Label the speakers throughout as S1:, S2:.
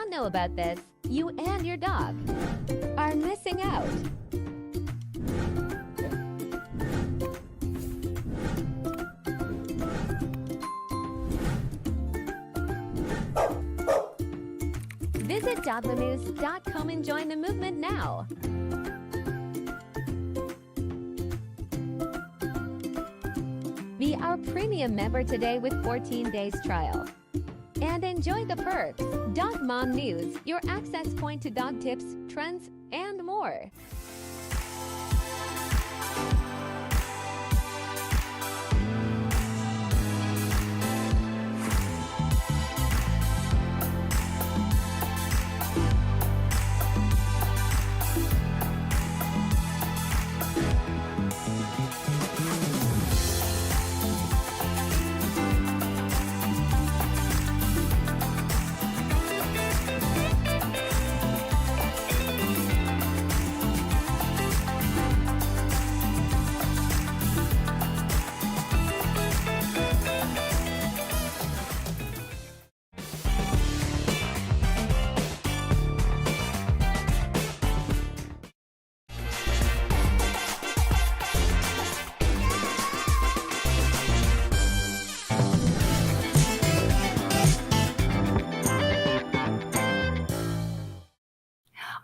S1: don't know about this, you and your dog are missing out. Visit dogmanews.com and join the movement now. Be our premium member today with 14 days trial. And enjoy the perks. Dog Mom News, your access point to dog tips, trends, and more.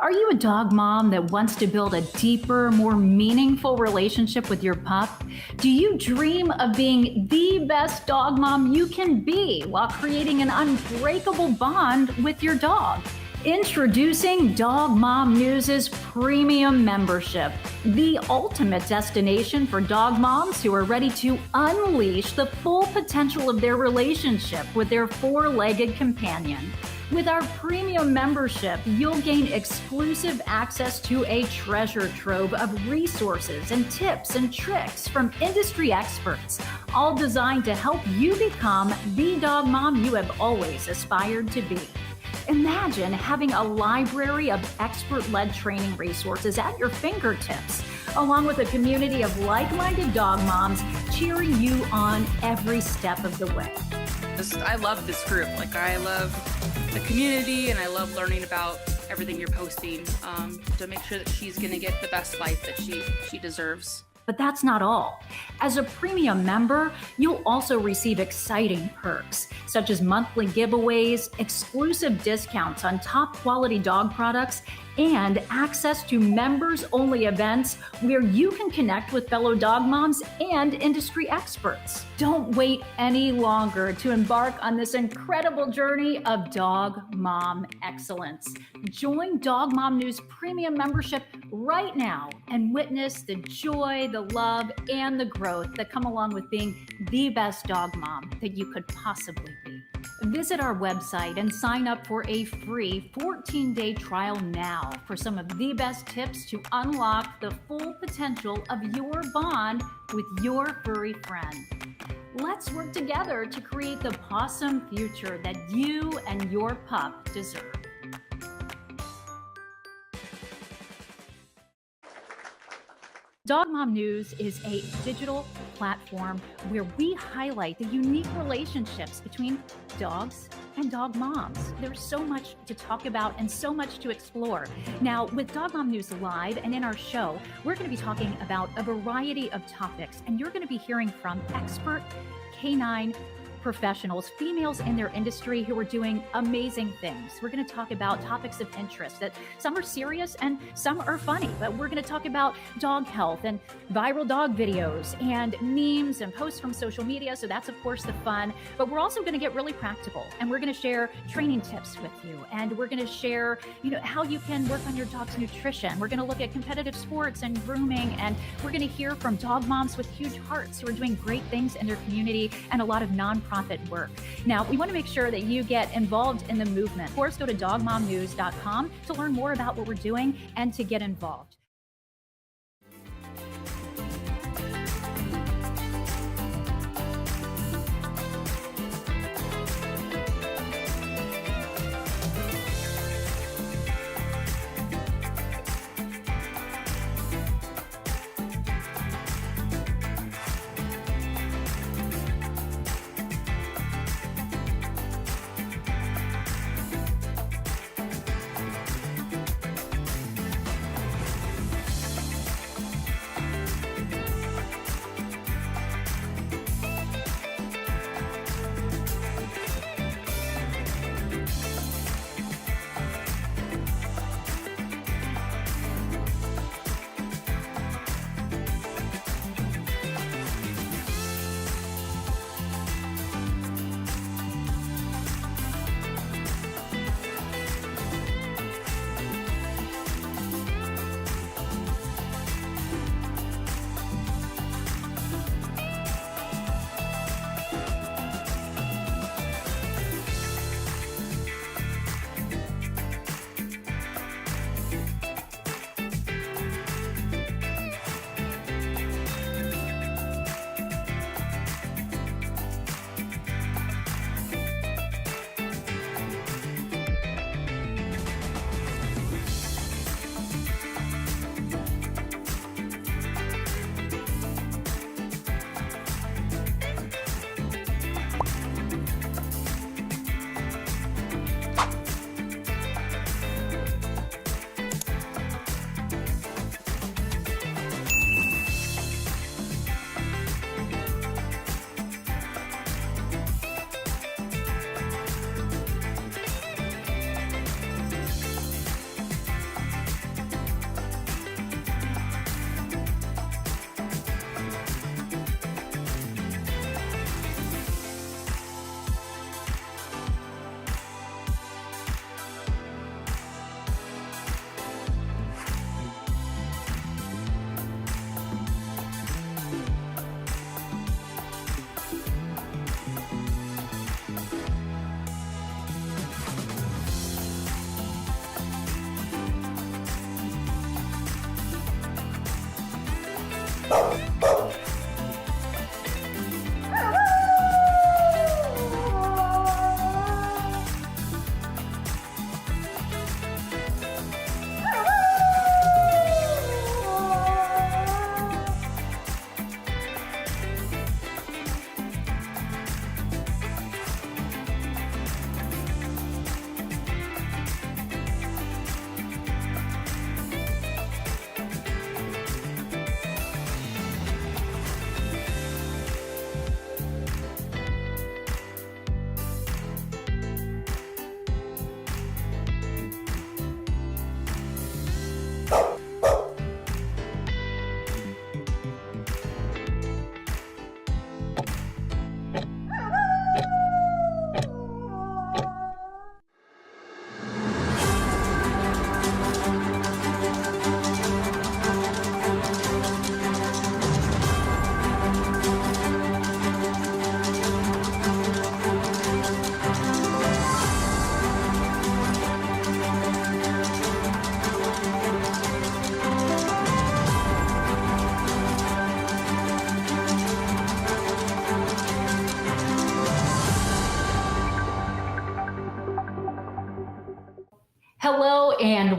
S2: Are you a dog mom that wants to build a deeper, more meaningful relationship with your pup? Do you dream of being the best dog mom you can be while creating an unbreakable bond with your dog? Introducing Dog Mom News' premium membership, the ultimate destination for dog moms who are ready to unleash the full potential of their relationship with their four-legged companion. With our premium membership, you'll gain exclusive access to a treasure trove of resources and tips and tricks from industry experts, all designed to help you become the dog mom you have always aspired to be. Imagine having a library of expert-led training resources at your fingertips, along with a community of like-minded dog moms cheering you on every step of the way.
S3: I love this group. I love the community, and I love learning about everything you're posting to make sure that she's going to get the best life that she deserves.
S2: But that's not all. As a premium member, you'll also receive exciting perks, such as monthly giveaways, exclusive discounts on top quality dog products, and access to members-only events where you can connect with fellow dog moms and industry experts. Don't wait any longer to embark on this incredible journey of dog mom excellence. Join Dog Mom News Premium membership right now and witness the joy, the love, and the growth that come along with being the best dog mom that you could possibly be. Visit our website and sign up for a free 14-day trial now for some of the best tips to unlock the full potential of your bond with your furry friend. Let's work together to create the pawsome future that you and your pup deserve. Dog Mom News is a digital platform where we highlight the unique relationships between dogs and dog moms. There's so much to talk about and so much to explore. Now, with Dog Mom News Live and in our show, we're going to be talking about a variety of topics, and you're going to be hearing from expert canine professionals, females in their industry who are doing amazing things. We're going to talk about topics of interest that some are serious and some are funny, but we're going to talk about dog health and viral dog videos and memes and posts from social media. So that's, of course, the fun, but we're also going to get really practical, and we're going to share training tips with you. And we're going to share, how you can work on your dog's nutrition. We're going to look at competitive sports and grooming, and we're going to hear from dog moms with huge hearts who are doing great things in their community and a lot of nonprofit work. Now, we want to make sure that you get involved in the movement. Of course, go to dogmomnews.com to learn more about what we're doing and to get involved.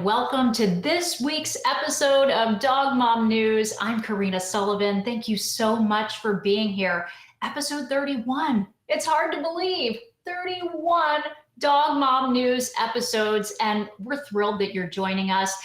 S2: welcome to this week's episode of Dog Mom News. I'm Karina Sullivan. Thank you so much for being here. Episode 31. It's hard to believe. 31 Dog Mom News episodes, and we're thrilled that you're joining us.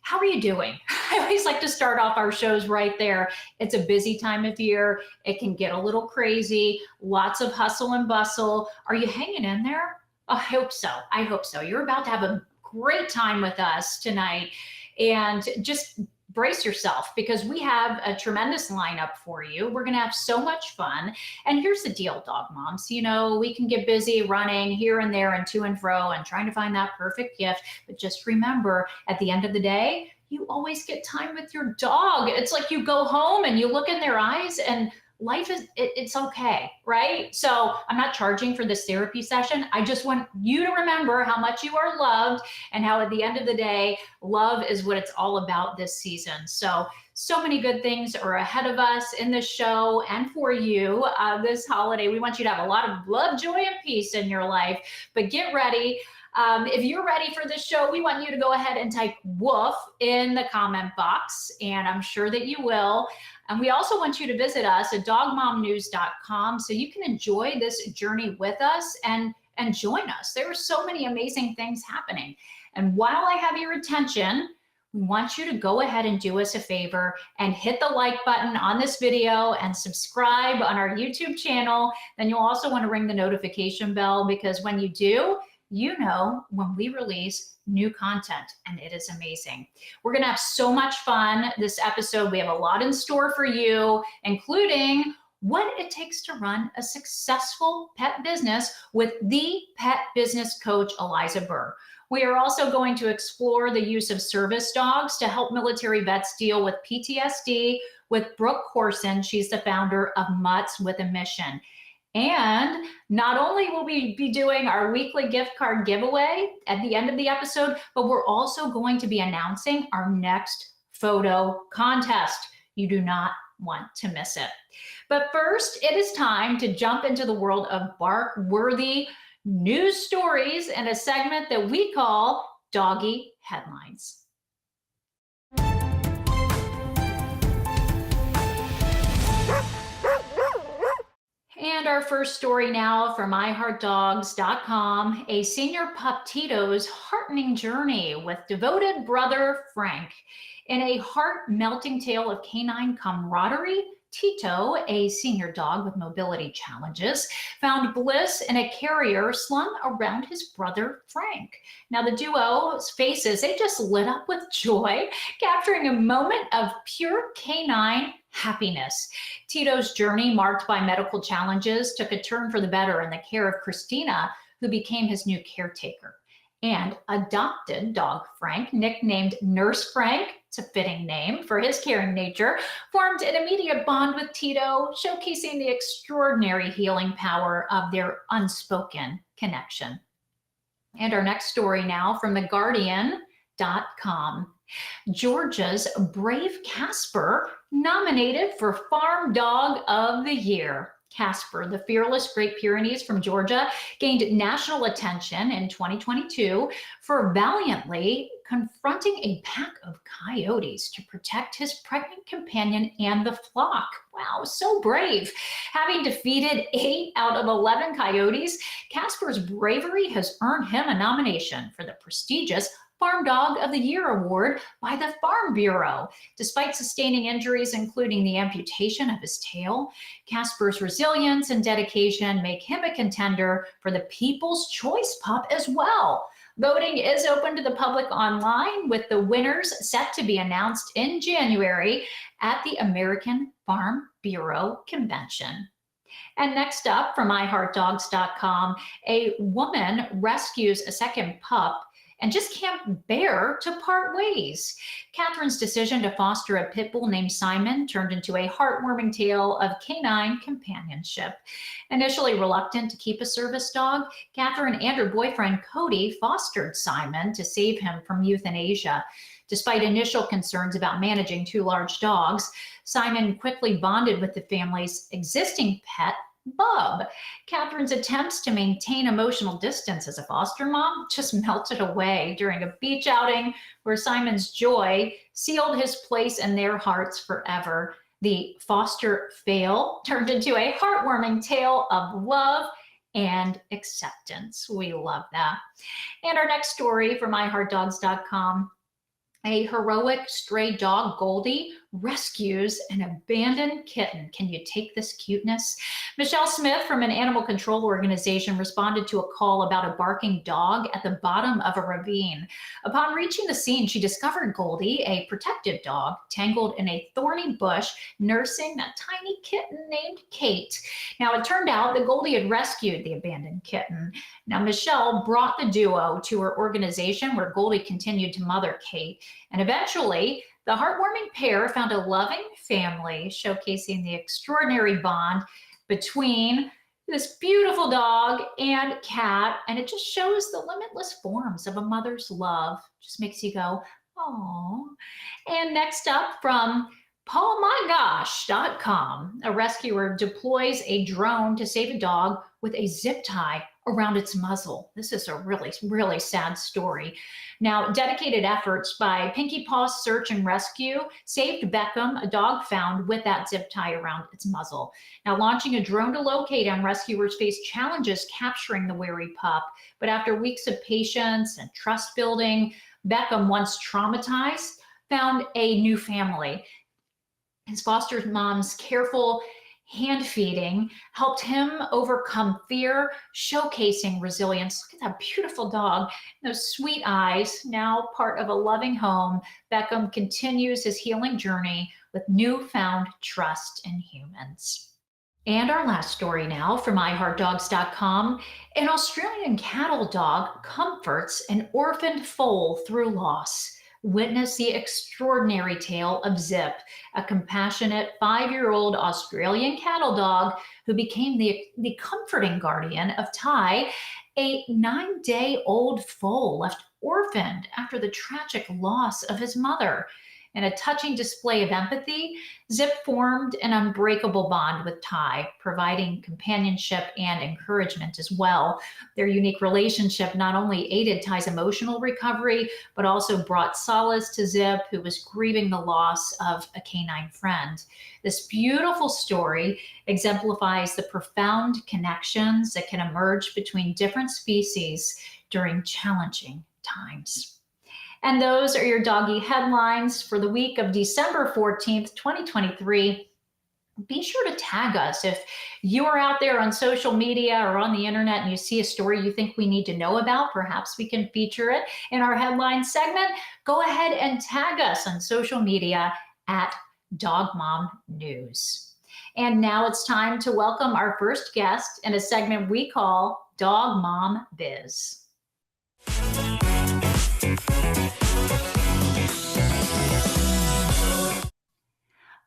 S2: How are you doing? I always like to start off our shows right there. It's a busy time of year. It can get a little crazy, lots of hustle and bustle. Are you hanging in there? I hope so. I hope so. You're about to have a great time with us tonight, and just brace yourself because we have a tremendous lineup for you. We're going to have so much fun. And here's the deal, dog moms. You know, we can get busy running here and there and to and fro and trying to find that perfect gift. But just remember, at the end of the day, you always get time with your dog. It's like you go home and you look in their eyes and life is, it's okay, right? So I'm not charging for this therapy session. I just want you to remember how much you are loved and how at the end of the day, love is what it's all about this season. So many good things are ahead of us in the show and for you this holiday. We want you to have a lot of love, joy, and peace in your life, but get ready. If you're ready for this show, we want you to go ahead and type woof in the comment box, and I'm sure that you will. And we also want you to visit us at dogmomnews.com so you can enjoy this journey with us and join us. There are so many amazing things happening. And while I have your attention, we want you to go ahead and do us a favor and hit the like button on this video and subscribe on our YouTube channel. Then you'll also want to ring the notification bell, because when you do, you know when we release new content, and it is amazing. We're gonna have so much fun this episode. We have a lot in store for you, including what it takes to run a successful pet business with the pet business coach, Eliza Burr. We are also going to explore the use of service dogs to help military vets deal with PTSD with Brooke Corson. She's the founder of Mutts with a Mission. And not only will we be doing our weekly gift card giveaway at the end of the episode, but we're also going to be announcing our next photo contest. You do not want to miss it. But first, it is time to jump into the world of bark-worthy news stories in a segment that we call Doggy Headlines. And our first story now from iHeartDogs.com, a senior pup Tito's heartening journey with devoted brother Frank. In a heart-melting tale of canine camaraderie, Tito, a senior dog with mobility challenges, found bliss in a carrier slung around his brother Frank. Now the duo's faces, they just lit up with joy, capturing a moment of pure canine happiness. Tito's journey, marked by medical challenges, took a turn for the better in the care of Christina, who became his new caretaker. And adopted dog Frank, nicknamed Nurse Frank, it's a fitting name for his caring nature, formed an immediate bond with Tito, showcasing the extraordinary healing power of their unspoken connection. And our next story now from theguardian.com. Georgia's brave Casper nominated for Farm Dog of the Year. Casper, the fearless Great Pyrenees from Georgia, gained national attention in 2022 for valiantly confronting a pack of coyotes to protect his pregnant companion and the flock. Wow, so brave. Having defeated 8 out of 11 coyotes, Casper's bravery has earned him a nomination for the prestigious Farm Dog of the Year award by the Farm Bureau. Despite sustaining injuries, including the amputation of his tail, Casper's resilience and dedication make him a contender for the People's Choice Pup as well. Voting is open to the public online, with the winners set to be announced in January at the American Farm Bureau Convention. And next up from iHeartDogs.com, a woman rescues a second pup and just can't bear to part ways. Catherine's decision to foster a pit bull named Simon turned into a heartwarming tale of canine companionship. Initially reluctant to keep a service dog, Catherine and her boyfriend Cody fostered Simon to save him from euthanasia. Despite initial concerns about managing 2 large dogs, Simon quickly bonded with the family's existing pet, Bub. Catherine's attempts to maintain emotional distance as a foster mom just melted away during a beach outing where Simon's joy sealed his place in their hearts forever. The foster fail turned into a heartwarming tale of love and acceptance. We love that. And our next story from iHeartDogs.com. A heroic stray dog, Goldie, rescues an abandoned kitten. Can you take this cuteness? Michelle Smith from an animal control organization responded to a call about a barking dog at the bottom of a ravine. Upon reaching the scene, she discovered Goldie, a protective dog, tangled in a thorny bush, nursing that tiny kitten named Kate. Now, it turned out that Goldie had rescued the abandoned kitten. Now, Michelle brought the duo to her organization where Goldie continued to mother Kate. And eventually, the heartwarming pair found a loving family, showcasing the extraordinary bond between this beautiful dog and cat. And it just shows the limitless forms of a mother's love. Just makes you go, oh. And next up from PaulMyGosh.com, a rescuer deploys a drone to save a dog with a zip tie around its muzzle. This is a really, really sad story. Now, dedicated efforts by Pinkie Paw's Search and Rescue saved Beckham, a dog found with that zip tie around its muzzle. Now, launching a drone to locate him, rescuers faced challenges capturing the wary pup. But after weeks of patience and trust building, Beckham, once traumatized, found a new family. His foster mom's careful hand feeding helped him overcome fear, showcasing resilience. Look at that beautiful dog, those sweet eyes, now part of a loving home. Beckham continues his healing journey with newfound trust in humans. And our last story now from iHeartDogs.com. An Australian cattle dog comforts an orphaned foal through loss. Witness the extraordinary tale of Zip, a compassionate 5-year-old Australian cattle dog who became the comforting guardian of Ty, a 9-day-old foal left orphaned after the tragic loss of his mother. In a touching display of empathy, Zip formed an unbreakable bond with Ty, providing companionship and encouragement as well. Their unique relationship not only aided Ty's emotional recovery, but also brought solace to Zip, who was grieving the loss of a canine friend. This beautiful story exemplifies the profound connections that can emerge between different species during challenging times. And those are your doggy headlines for the week of December 14th, 2023. Be sure to tag us if you are out there on social media or on the internet and you see a story you think we need to know about. Perhaps we can feature it in our headline segment. Go ahead and tag us on social media at Dog Mom News. And now it's time to welcome our first guest in a segment we call Dog Mom Biz.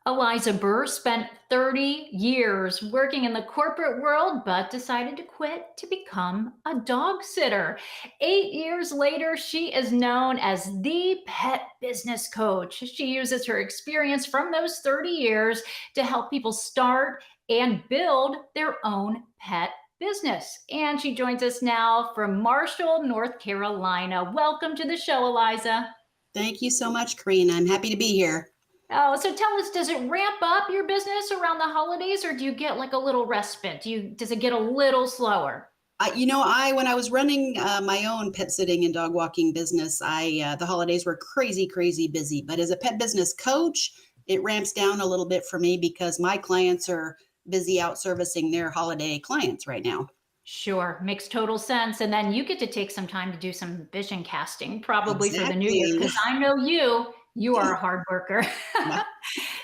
S2: Eliza Burr spent 30 years working in the corporate world, but decided to quit to become a dog sitter. 8 years later, she is known as the pet business coach. She uses her experience from those 30 years to help people start and build their own pet business. And she joins us now from Marshall, North Carolina. Welcome to the show, Eliza.
S4: Thank you so much, Corrine. I'm happy to be here.
S2: Oh, so tell us, does it ramp up your business around the holidays, or do you get like a little respite? Does it get a little slower?
S4: When I was running my own pet sitting and dog walking business, the holidays were crazy busy. But as a pet business coach, it ramps down a little bit for me because my clients are busy out servicing their holiday clients right now.
S2: Sure, makes total sense. And then you get to take some time to do some vision casting, probably for the new year, because I know you are a hard worker.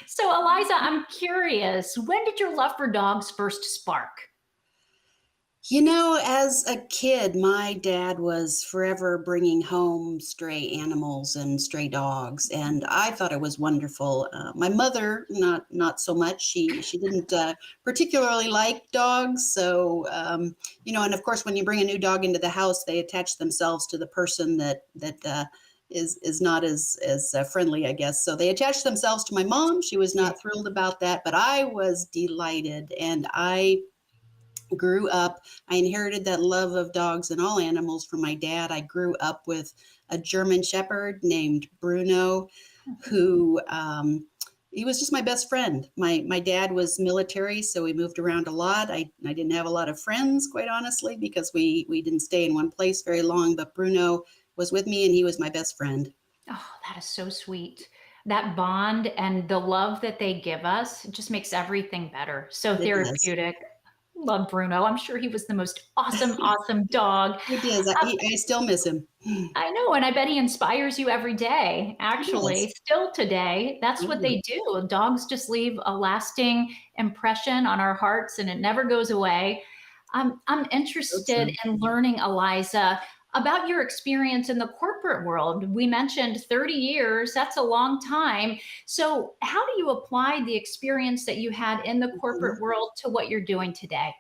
S2: So Eliza, I'm curious, when did your love for dogs first spark?
S4: As a kid, my dad was forever bringing home stray animals and stray dogs, and I thought it was wonderful. My mother, not so much. She didn't particularly like dogs, so and of course, when you bring a new dog into the house, they attach themselves to the person that is not as friendly, I guess. So they attached themselves to my mom. She was not thrilled about that, but I was delighted, and I grew up, I inherited that love of dogs and all animals from my dad. I grew up with a German Shepherd named Bruno, who he was just my best friend. My dad was military, so we moved around a lot. I didn't have a lot of friends, quite honestly, because we didn't stay in one place very long. But Bruno was with me, and he was my best friend.
S2: Oh, that is so sweet. That bond and the love that they give us just makes everything better. So
S4: It does.
S2: therapeutic. Love Bruno. I'm sure he was the most awesome, awesome dog.
S4: It is. I still miss him.
S2: I know, and I bet he inspires you every day,
S4: He does.
S2: actually, still today. That's what
S4: Yeah,
S2: they do. Dogs just leave a lasting impression on our hearts and it never goes away. I'm
S4: so
S2: interested
S4: true.
S2: in learning, Eliza, about your experience in the corporate world. We mentioned 30 years, that's a long time. So, how do you apply the experience that you had in the
S4: Mhm.
S2: corporate world to what you're doing today?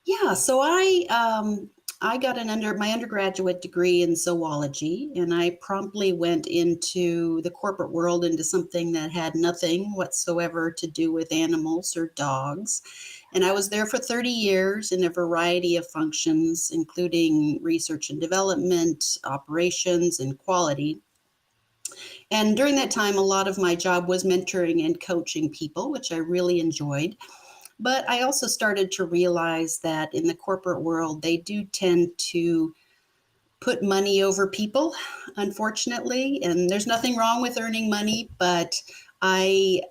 S4: Yeah, so I got my undergraduate degree in zoology, and I promptly went into the corporate world, into something that had nothing whatsoever to do with animals or dogs. And I was there for 30 years in a variety of functions, including research and development, operations, and quality. And during that time, a lot of my job was mentoring and coaching people, which I really enjoyed. But I also started to realize that in the corporate world, they do tend to put money over people, unfortunately. And there's nothing wrong with earning money, but it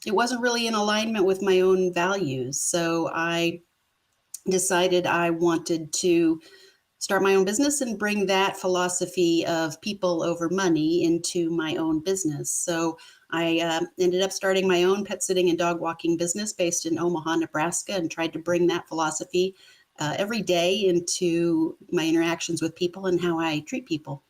S4: wasn't really in alignment with my own values. So I decided I wanted to start my own business and bring that philosophy of people over money into my own business. So I ended up starting my own pet sitting and dog walking business based in Omaha, Nebraska, and tried to bring that philosophy every day into my interactions with people and how I treat people.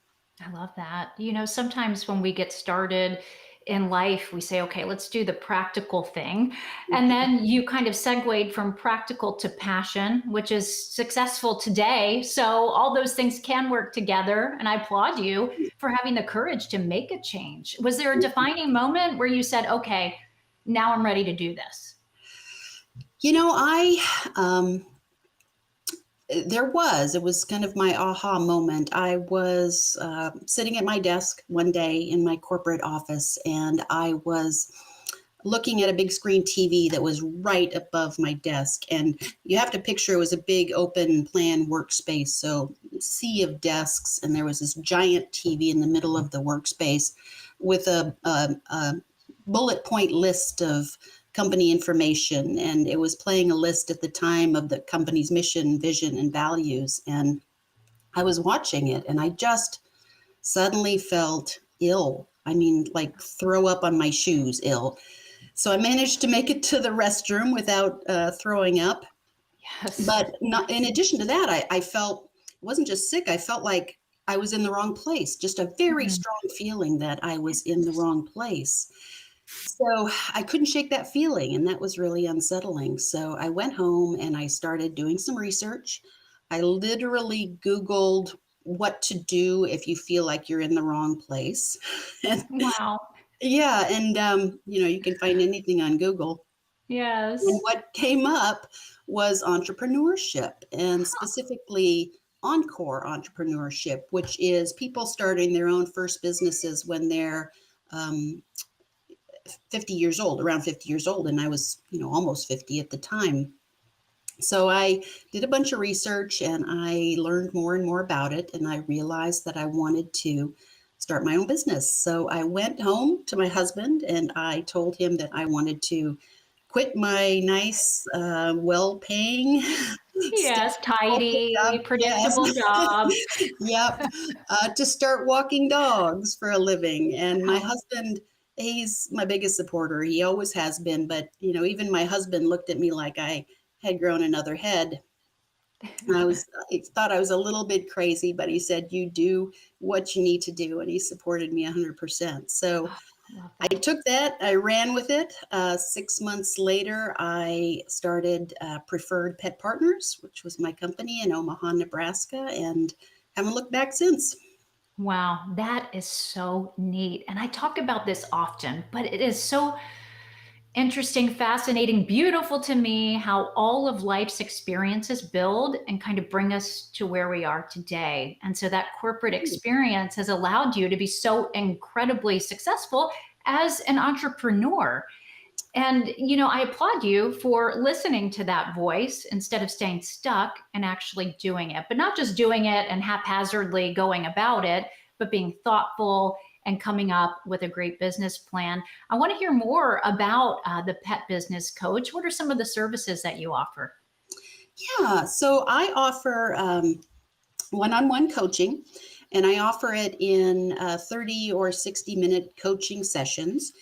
S2: I love that. Sometimes when we get started in life, we say, okay, let's do the practical thing. And then you kind of segued from practical to passion, which is successful today. So all those things can work together. And I applaud you for having the courage to make a change. Was there a defining moment where you said, okay, now I'm ready to do this?
S4: You know, it was kind of my aha moment. I was sitting at my desk one day in my corporate office, and I was looking at a big screen TV that was right above my desk. And you have to picture it was a big open plan workspace, so sea of desks, and there was this giant TV in the middle of the workspace with a bullet point list of company information, and it was playing a list at the time of the company's mission, vision, and values. And I was watching it, and I just suddenly felt ill. I mean, like throw up on my shoes ill. So I managed to make it to the restroom without throwing up.
S2: Yes.
S4: But not, in addition to that, I felt, it wasn't just sick, I felt like I was in the wrong place, just a very
S2: Mhm.
S4: strong feeling that I was in the wrong place. So I couldn't shake that feeling, and that was really unsettling. So I went home and I started doing some research. I literally Googled what to do if you feel like you're in the wrong place. And
S2: Wow.
S4: yeah, and you can find anything on Google. And
S2: Yes.
S4: what came up was entrepreneurship, and specifically encore entrepreneurship, which is people starting their own first businesses when they're um, 50 years old, around 50 years old. And I was, almost 50 at the time. So I did a bunch of research and I learned more and more about it. And I realized that I wanted to start my own business. So I went home to my husband and I told him that I wanted to quit my nice, well-paying,
S2: Yes,
S4: corporate job.
S2: tidy,
S4: Yes.
S2: predictable job.
S4: Yep. To start walking dogs for a living. And my husband, he's my biggest supporter. He always has been. But, even my husband looked at me like I had grown another head. I thought I was a little bit crazy, but he said, you do what you need to do. And he supported me 100%. So
S2: Love
S4: I
S2: that.
S4: took that, I ran with it. 6 months later, I started Preferred Pet Partners, which was my company in Omaha, Nebraska, and haven't looked back since.
S2: Wow, that is so neat. And I talk about this often, but it is so Interesting, fascinating, beautiful to me how all of life's experiences build and kind of bring us to where we are today. And so that corporate experience has allowed you to be so incredibly successful as an entrepreneur. And, I applaud you for listening to that voice instead of staying stuck and actually doing it, but not just doing it and haphazardly going about it, but being thoughtful and coming up with a great business plan. I want to hear more about the Pet Business Coach. What are some of the services that you offer?
S4: Yeah, so I offer one-on-one coaching, and I offer it in 30 or 60-minute coaching sessions.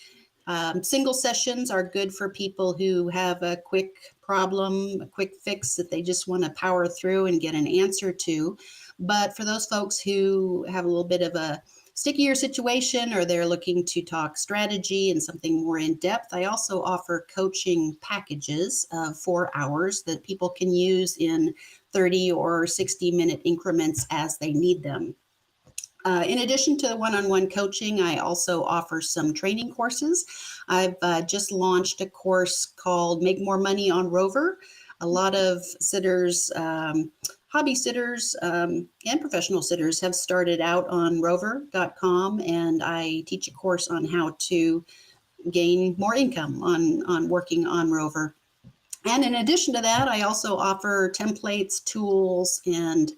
S4: Single sessions are good for people who have a quick problem, a quick fix that they just want to power through and get an answer to. But for those folks who have a little bit of a stickier situation, or they're looking to talk strategy and something more in depth, I also offer coaching packages of 4 hours that people can use in 30 or 60-minute increments as they need them. In addition to the one-on-one coaching, I also offer some training courses. I've just launched a course called Make More Money on Rover. A lot of sitters, hobby sitters, and professional sitters have started out on rover.com, and I teach a course on how to gain more income on working on Rover. And in addition to that, I also offer templates, tools, and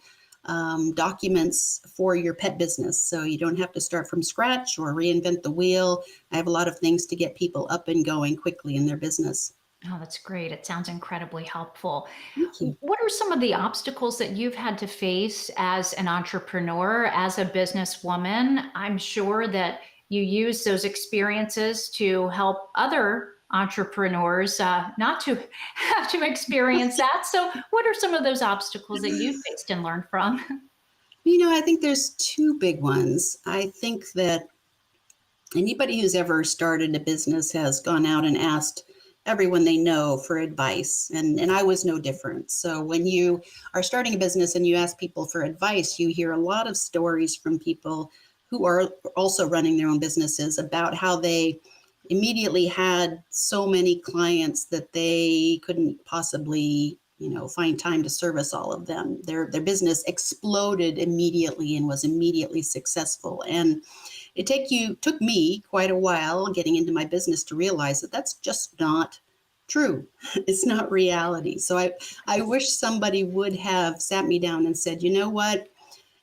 S4: documents for your pet business. So you don't have to start from scratch or reinvent the wheel. I have a lot of things to get people up and going quickly in their business.
S2: Oh, that's great. It sounds incredibly helpful.
S4: Thank you.
S2: What are some of the obstacles that you've had to face as an entrepreneur, as a businesswoman? I'm sure that you use those experiences to help other entrepreneurs not to have to experience that. So, what are some of those obstacles that you faced and learned from?
S4: I think there's two big ones. I think that anybody who's ever started a business has gone out and asked everyone they know for advice. And I was no different. So when you are starting a business and you ask people for advice, you hear a lot of stories from people who are also running their own businesses about how they immediately had so many clients that they couldn't possibly, find time to service all of them. Their business exploded immediately and was immediately successful. And it took me quite a while getting into my business to realize that that's just not true. It's not reality. So I wish somebody would have sat me down and said, you know what?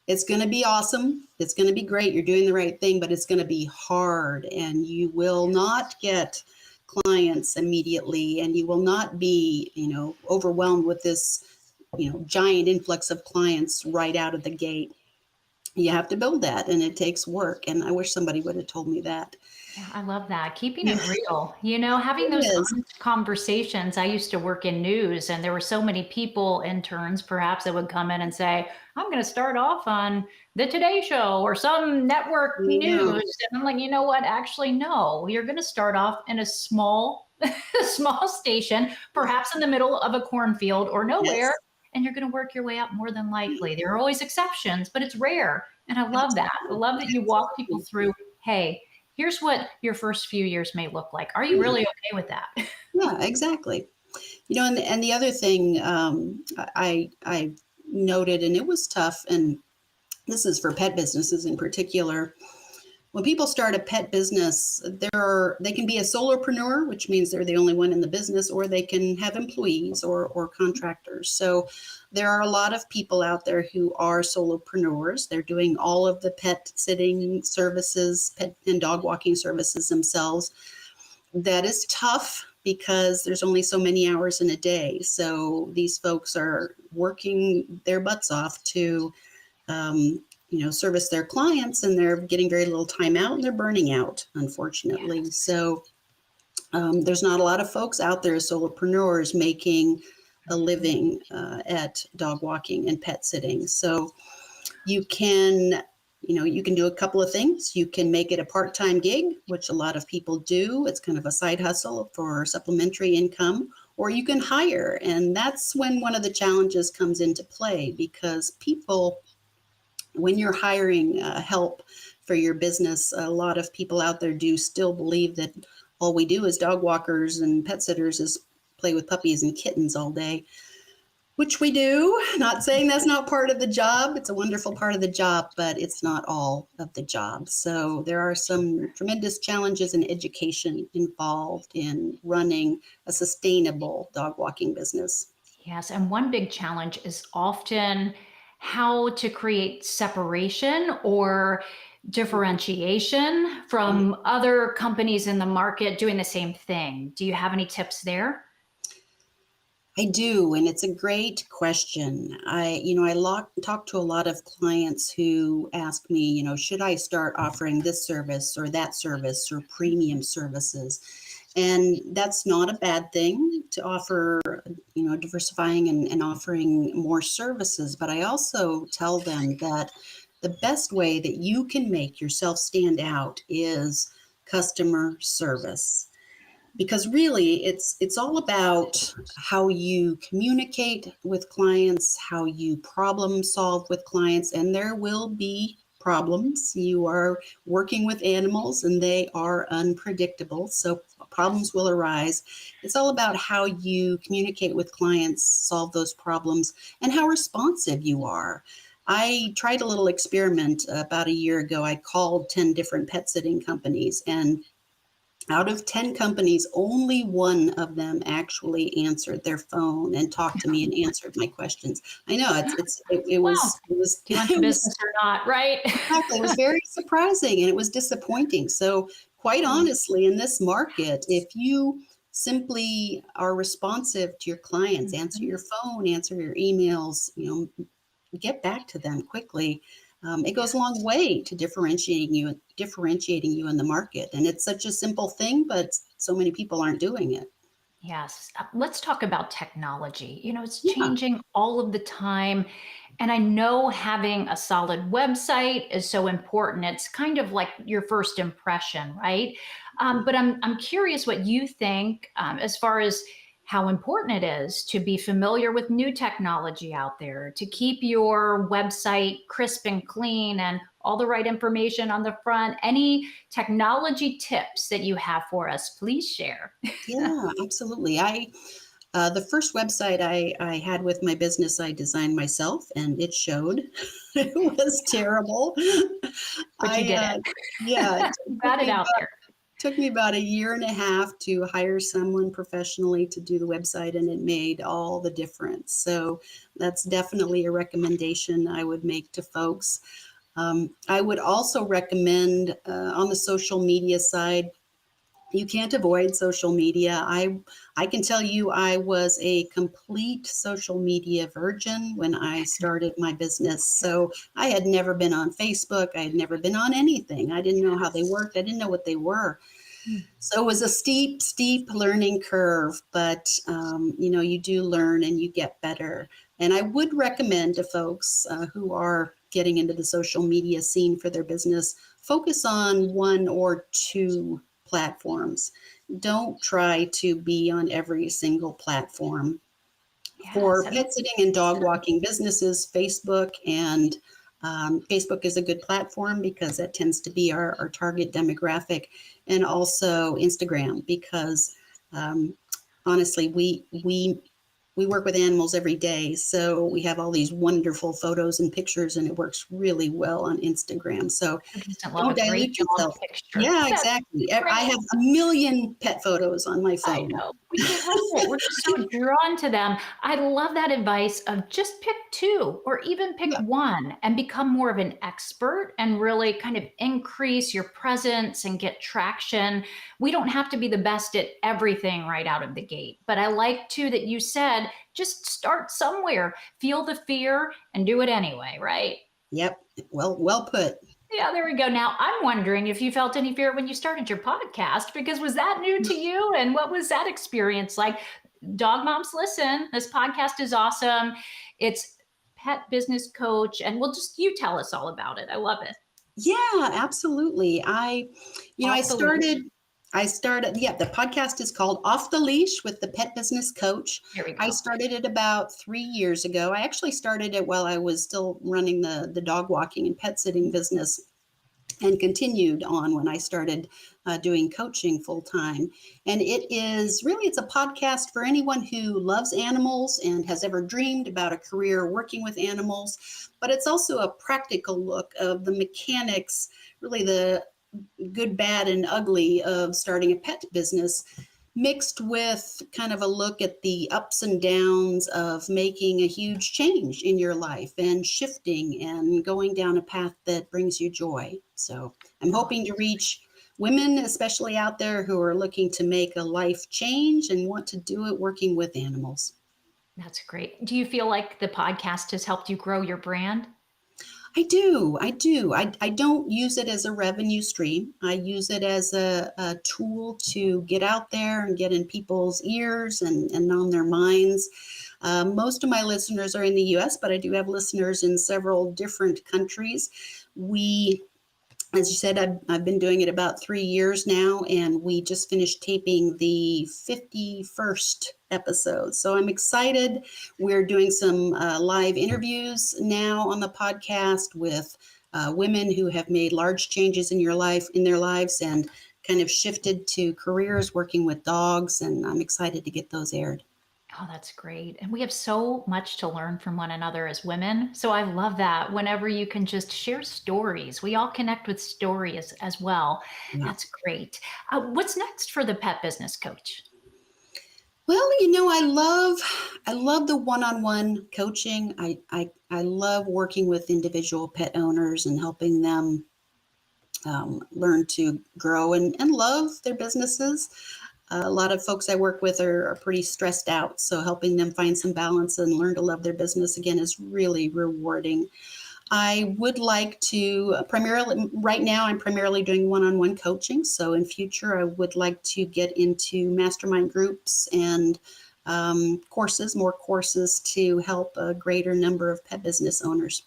S4: It's going to be awesome. It's going to be great. You're doing the right thing, but it's going to be hard, and you will not get clients immediately, and you will not be, overwhelmed with this, giant influx of clients right out of the gate. You have to build that, and it takes work. And I wish somebody would have told me that.
S2: Yeah, I love that. Keeping it real, having those honest conversations. I used to work in news, and there were so many people, interns perhaps, that would come in and say, I'm going to start off on the Today Show or some network news. And I'm like, you know what? Actually, no, you're going to start off in a small station, perhaps in the middle of a cornfield or nowhere. Yes. And you're going to work your way up more than likely. There are always exceptions, but it's rare. And I love that. I love that you walk people through, hey, here's what your first few years may look like. Are you really okay with that?
S4: Yeah, exactly. And the other thing I noted, and it was tough, and this is for pet businesses in particular. When people start a pet business, they can be a solopreneur, which means they're the only one in the business, or they can have employees or contractors. So there are a lot of people out there who are solopreneurs. They're doing all of the pet sitting services, pet and dog walking services themselves. That is tough because there's only so many hours in a day. So these folks are working their butts off to service their clients, and they're getting very little time out, and they're burning out, unfortunately. Yeah. So there's not a lot of folks out there as solopreneurs making a living at dog walking and pet sitting. So you can do a couple of things. You can make it a part-time gig, which a lot of people do. It's kind of a side hustle for supplementary income, or you can hire. And that's when one of the challenges comes into play, because people, when you're hiring help for your business, a lot of people out there do still believe that all we do as dog walkers and pet sitters is play with puppies and kittens all day, which we do. Not saying that's not part of the job. It's a wonderful part of the job, but it's not all of the job. So there are some tremendous challenges and education involved in running a sustainable dog walking business.
S2: Yes, and one big challenge is often how to create separation or differentiation from other companies in the market doing the same thing. Do you have any tips there?
S4: I do, and it's a great question. I talk to a lot of clients who ask me, should I start offering this service or that service or premium services? And that's not a bad thing to offer, diversifying and offering more services. But I also tell them that the best way that you can make yourself stand out is customer service. Because really, it's all about how you communicate with clients, how you problem solve with clients, and there will be problems. You are working with animals and they are unpredictable, so problems will arise. It's all about how you communicate with clients, solve those problems, and how responsive you are. I tried a little experiment about a year ago. I called 10 different pet sitting companies, and out of 10 companies, only one of them actually answered their phone and talked to me and answered my questions. I know it
S2: Wow.
S4: was
S2: Do you want the business or not, right?
S4: exactly, it was very surprising and it was disappointing. So quite honestly, in this market, if you simply are responsive to your clients, answer your phone, answer your emails, get back to them quickly. It goes a long way to differentiating you in the market. And it's such a simple thing, but so many people aren't doing it.
S2: Yes. Let's talk about technology. It's
S4: Yeah.
S2: changing all of the time. And I know having a solid website is so important. It's kind of like your first impression, right? But I'm curious what you think as far as how important it is to be familiar with new technology out there, to keep your website crisp and clean and all the right information on the front. Any technology tips that you have for us, please share.
S4: Yeah, absolutely. The first website I had with my business, I designed myself, and it showed. It was terrible.
S2: But you did it.
S4: Yeah,
S2: You got it out there.
S4: took me about a year and a half to hire someone professionally to do the website, and it made all the difference. So that's definitely a recommendation I would make to folks. I would also recommend on the social media side, you can't avoid social media. I can tell you I was a complete social media virgin when I started my business. So I had never been on Facebook. I had never been on anything. I didn't know how they worked. I didn't know what they were. So it was a steep learning curve, but you do learn and you get better. And I would recommend to folks who are getting into the social media scene for their business, focus on one or two platforms. Don't try to be on every single platform. For pet sitting and dog walking businesses, Facebook is a good platform because that tends to be our target demographic, and also Instagram because honestly, we work with animals every day, so we have all these wonderful photos and pictures, and it works really well on Instagram. So don't dilute yourself. Yeah, exactly. I have a million pet photos on my phone.
S2: I know. We can't help it. We're just so drawn to them. I love that advice of just pick two or even pick one and become more of an expert and really kind of increase your presence and get traction. We don't have to be the best at everything right out of the gate. But I like too that you said, just start somewhere, feel the fear and do it anyway, right?
S4: Yep. Well put.
S2: Yeah, there we go. Now, I'm wondering if you felt any fear when you started your podcast, because was that new to you? And what was that experience like? Dog moms, listen, this podcast is awesome. It's pet business coach, and you tell us all about it. I love it.
S4: Yeah, absolutely. I started, the podcast is called Off the Leash with the Pet Business Coach.
S2: Here we go.
S4: I started it about 3 years ago. I actually started it while I was still running the dog walking and pet sitting business. and continued on when I started doing coaching full time. And it's a podcast for anyone who loves animals and has ever dreamed about a career working with animals. But it's also a practical look of the mechanics, really the good, bad, and ugly of starting a pet business, mixed with kind of a look at the ups and downs of making a huge change in your life and shifting and going down a path that brings you joy. So I'm hoping to reach women, especially out there who are looking to make a life change and want to do it working with animals.
S2: That's great. Do you feel like the podcast has helped you grow your brand?
S4: I do. I don't use it as a revenue stream. I use it as a tool to get out there and get in people's ears and on their minds. Most of my listeners are in the US, but I do have listeners in several different countries. As you said, I've been doing it about 3 years now, and we just finished taping the 51st episode. So I'm excited. We're doing some live interviews now on the podcast with women who have made large changes in their lives and kind of shifted to careers working with dogs. And I'm excited to get those aired.
S2: Oh, that's great. And we have so much to learn from one another as women. So I love that whenever you can just share stories. We all connect with stories as well.
S4: Yeah.
S2: That's great. What's next for the pet business coach?
S4: Well, I love the one-on-one coaching. I love working with individual pet owners and helping them learn to grow and love their businesses. A lot of folks I work with are pretty stressed out, so helping them find some balance and learn to love their business again is really rewarding. I would like to right now I'm primarily doing one-on-one coaching. So in future, I would like to get into mastermind groups and more courses to help a greater number of pet business owners.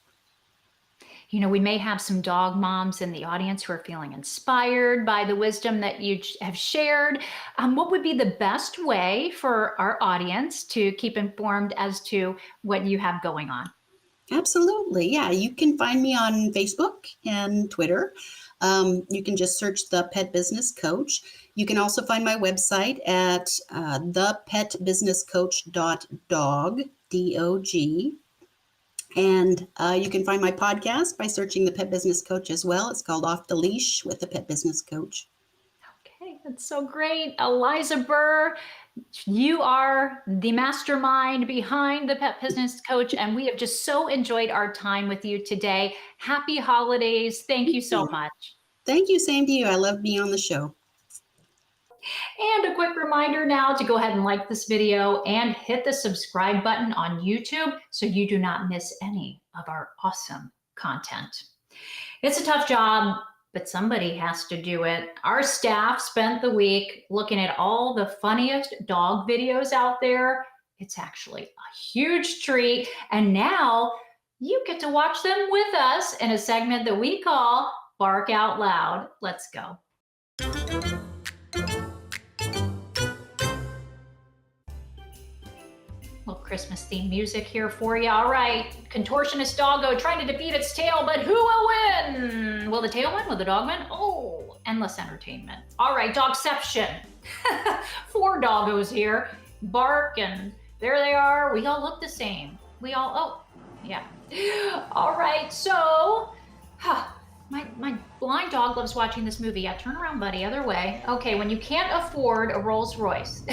S2: You know, we may have some dog moms in the audience who are feeling inspired by the wisdom that you have shared. What would be the best way for our audience to keep informed as to what you have going on?
S4: Absolutely. Yeah, you can find me on Facebook and Twitter. You can just search The Pet Business Coach. You can also find my website at thepetbusinesscoach.dog, D-O-G. And you can find my podcast by searching The Pet Business Coach as well. It's called Off the Leash with the Pet Business Coach.
S2: Okay, that's so great. Eliza Burr, you are the mastermind behind the Pet Business Coach, and we have just so enjoyed our time with you today. Happy holidays. Thank you so much.
S4: Thank you. Same to you. I love being on the show.
S2: And a quick reminder now to go ahead and like this video and hit the subscribe button on YouTube so you do not miss any of our awesome content. It's a tough job, but somebody has to do it. Our staff spent the week looking at all the funniest dog videos out there. It's actually a huge treat. And now you get to watch them with us in a segment that we call Bark Out Loud. Let's go. Little Christmas themed music here for you. All right, contortionist doggo trying to defeat its tail, but who will win? Will the tail win? Will the dog win? Oh, endless entertainment. All right, dogception. 4 doggos here. Bark, and there they are. We all look the same. Oh, yeah. All right, so, my blind dog loves watching this movie. Yeah, turn around, buddy, other way. Okay, when you can't afford a Rolls Royce.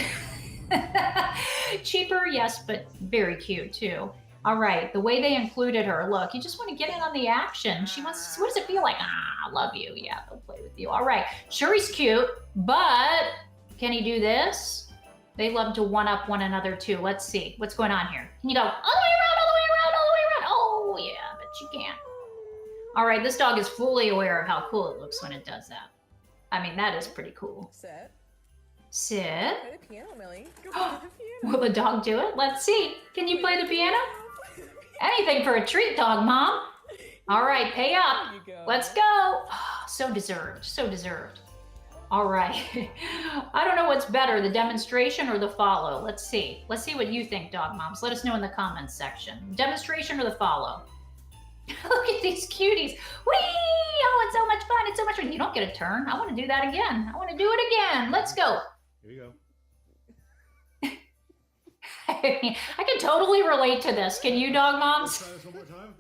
S2: Cheaper, yes, but very cute too. All right, the way they included her. Look, you just want to get in on the action. She wants, what does it feel like? I love you. Yeah, they'll play with you. All right, sure he's cute, but can he do this? They love to one-up one another too. Let's see, what's going on here? Can you go all the way around, all the way around, all the way around? Oh yeah, but you can't. All right, this dog is fully aware of how cool it looks when it does that. I mean, that is pretty cool. Sit.
S5: Play the piano, Millie. Go play the piano.
S2: Will the dog do it? Let's see. Can you play the piano? Anything for a treat, dog mom. All right, pay up. Let's go. Oh, so deserved, so deserved. All right. I don't know what's better, the demonstration or the follow. Let's see. Let's see what you think, dog moms. Let us know in the comments section. Demonstration or the follow? Look at these cuties. Whee! Oh, it's so much fun. It's so much fun. You don't get a turn. I want to do that again. I want to do it again. Let's go.
S6: Here you go.
S2: I can totally relate to this. Can you, dog moms?
S6: Try this one more time.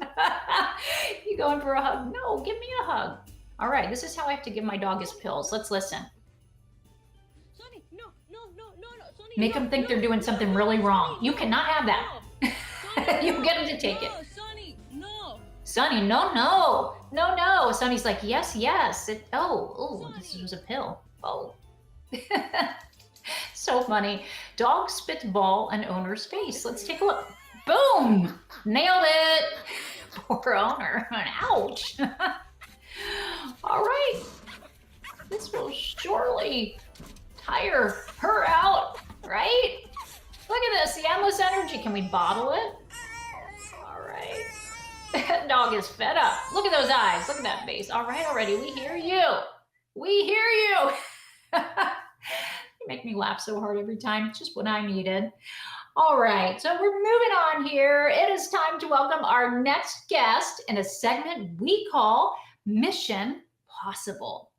S2: You going for a hug? No, give me a hug. All right, this is how I have to give my dog his pills. Let's listen.
S5: Sonny, no. Sonny,
S2: Make them think they're doing something really wrong. You cannot have that. You get him to take it.
S5: Sonny, no.
S2: Sonny, no. Sonny's like, yes. This was a pill. Oh. So funny. Dog spits ball in owner's face. Let's take a look. Boom! Nailed it. Poor owner. Ouch. All right. This will surely tire her out, right? Look at this, the endless energy. Can we bottle it? All right. That dog is fed up. Look at those eyes. Look at that face. All right, already. We hear you. You make me laugh so hard every time. It's just what I needed. All right, so we're moving on here. It is time to welcome our next guest in a segment we call Mission Possible.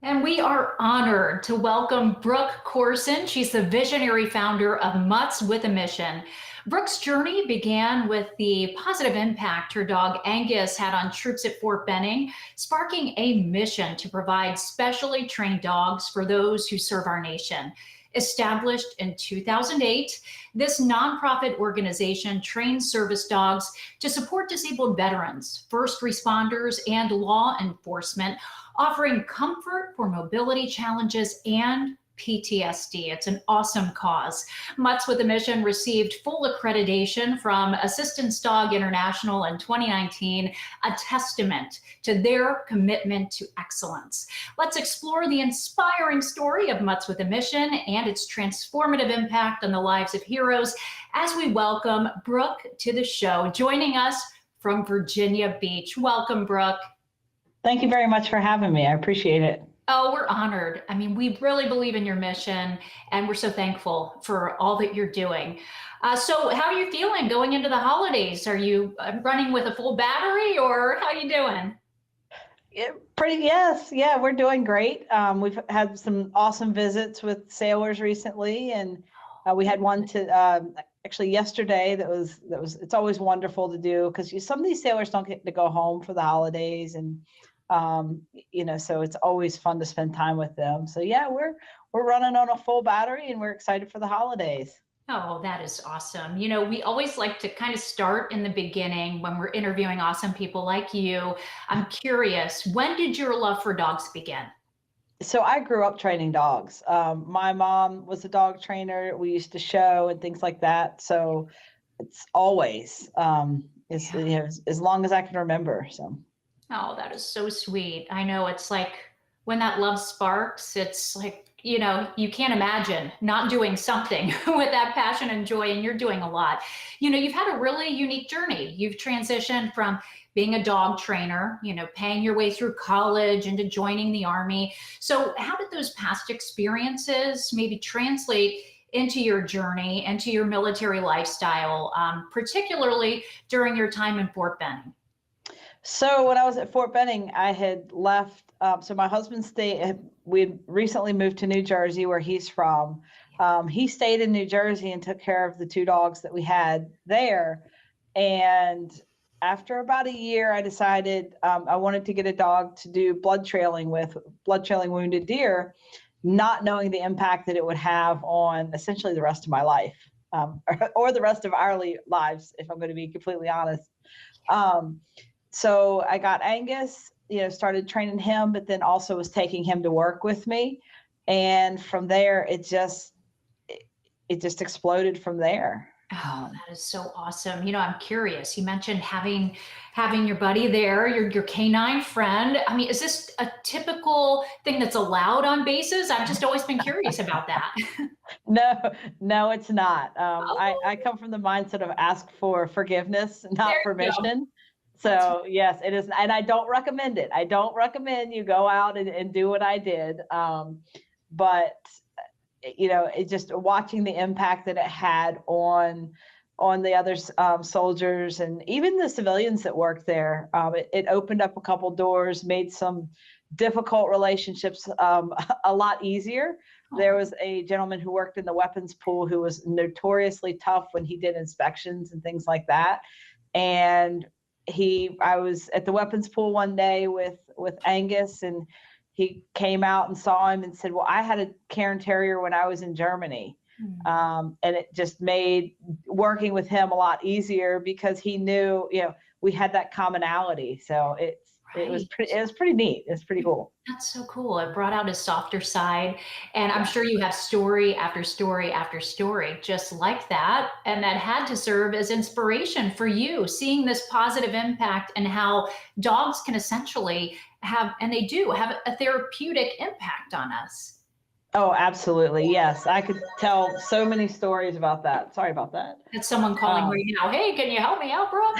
S2: And we are honored to welcome Brooke Corson. She's the visionary founder of Mutts with a Mission. Brooke's journey began with the positive impact her dog Angus had on troops at Fort Benning, sparking a mission to provide specially trained dogs for those who serve our nation. Established in 2008, this nonprofit organization trains service dogs to support disabled veterans, first responders, and law enforcement, offering comfort for mobility challenges and PTSD. It's an awesome cause. Mutts with a Mission received full accreditation from Assistance Dog International in 2019, a testament to their commitment to excellence. Let's explore the inspiring story of Mutts with a Mission and its transformative impact on the lives of heroes as we welcome Brooke to the show, joining us from Virginia Beach. Welcome, Brooke.
S7: Thank you very much for having me. I appreciate it.
S2: Oh, we're honored. I mean, we really believe in your mission, and we're so thankful for all that you're doing. So how are you feeling going into the holidays? Are you running with a full battery, or how are you doing?
S7: Yes. Yeah, we're doing great. We've had some awesome visits with sailors recently, and we had one actually yesterday that was it's always wonderful to do because some of these sailors don't get to go home for the holidays, and so it's always fun to spend time with them. So yeah, we're running on a full battery and we're excited for the holidays.
S2: Oh, that is awesome. We always like to kind of start in the beginning when we're interviewing awesome people like you. I'm curious, when did your love for dogs begin?
S7: So I grew up training dogs. My mom was a dog trainer. We used to show and things like that. So it's always, as long as I can remember. So.
S2: Oh, that is so sweet. I know it's like when that love sparks, it's like, you can't imagine not doing something with that passion and joy, and you're doing a lot. You've had a really unique journey. You've transitioned from being a dog trainer, paying your way through college into joining the Army. So how did those past experiences maybe translate into your journey, into your military lifestyle, particularly during your time in Fort Benning?
S7: So when I was at Fort Benning, I had left. So my husband we had recently moved to New Jersey, where he's from. He stayed in New Jersey and took care of the two dogs that we had there. And after about a year, I decided I wanted to get a dog to do blood trailing wounded deer, not knowing the impact that it would have on essentially the rest of my life, or the rest of our lives, if I'm going to be completely honest. So I got Angus, started training him, but then also was taking him to work with me. And from there, it just exploded from there.
S2: Oh, that is so awesome. I'm curious. You mentioned having your buddy there, your canine friend. I mean, is this a typical thing that's allowed on bases? I've just always been curious about that.
S7: No, it's not. I come from the mindset of ask for forgiveness, not permission. So yes, it is. And I don't recommend it. I don't recommend you go out and do what I did. But it just watching the impact that it had on the other soldiers and even the civilians that worked there. It opened up a couple doors, made some difficult relationships a lot easier. There was a gentleman who worked in the weapons pool who was notoriously tough when he did inspections and things like that. And I was at the weapons pool one day with Angus, and he came out and saw him and said, well, I had a Cairn Terrier when I was in Germany. And it just made working with him a lot easier because he knew, we had that commonality. So it was pretty neat. It's pretty cool.
S2: That's so cool. It brought out his softer side. And I'm sure you have story after story after story just like that. And that had to serve as inspiration for you, seeing this positive impact and how dogs can essentially have, and they do have, a therapeutic impact on us.
S7: Oh, absolutely. Yes. I could tell so many stories about that. Sorry about that.
S2: It's someone calling right now. Hey, can you help me out, Brooke?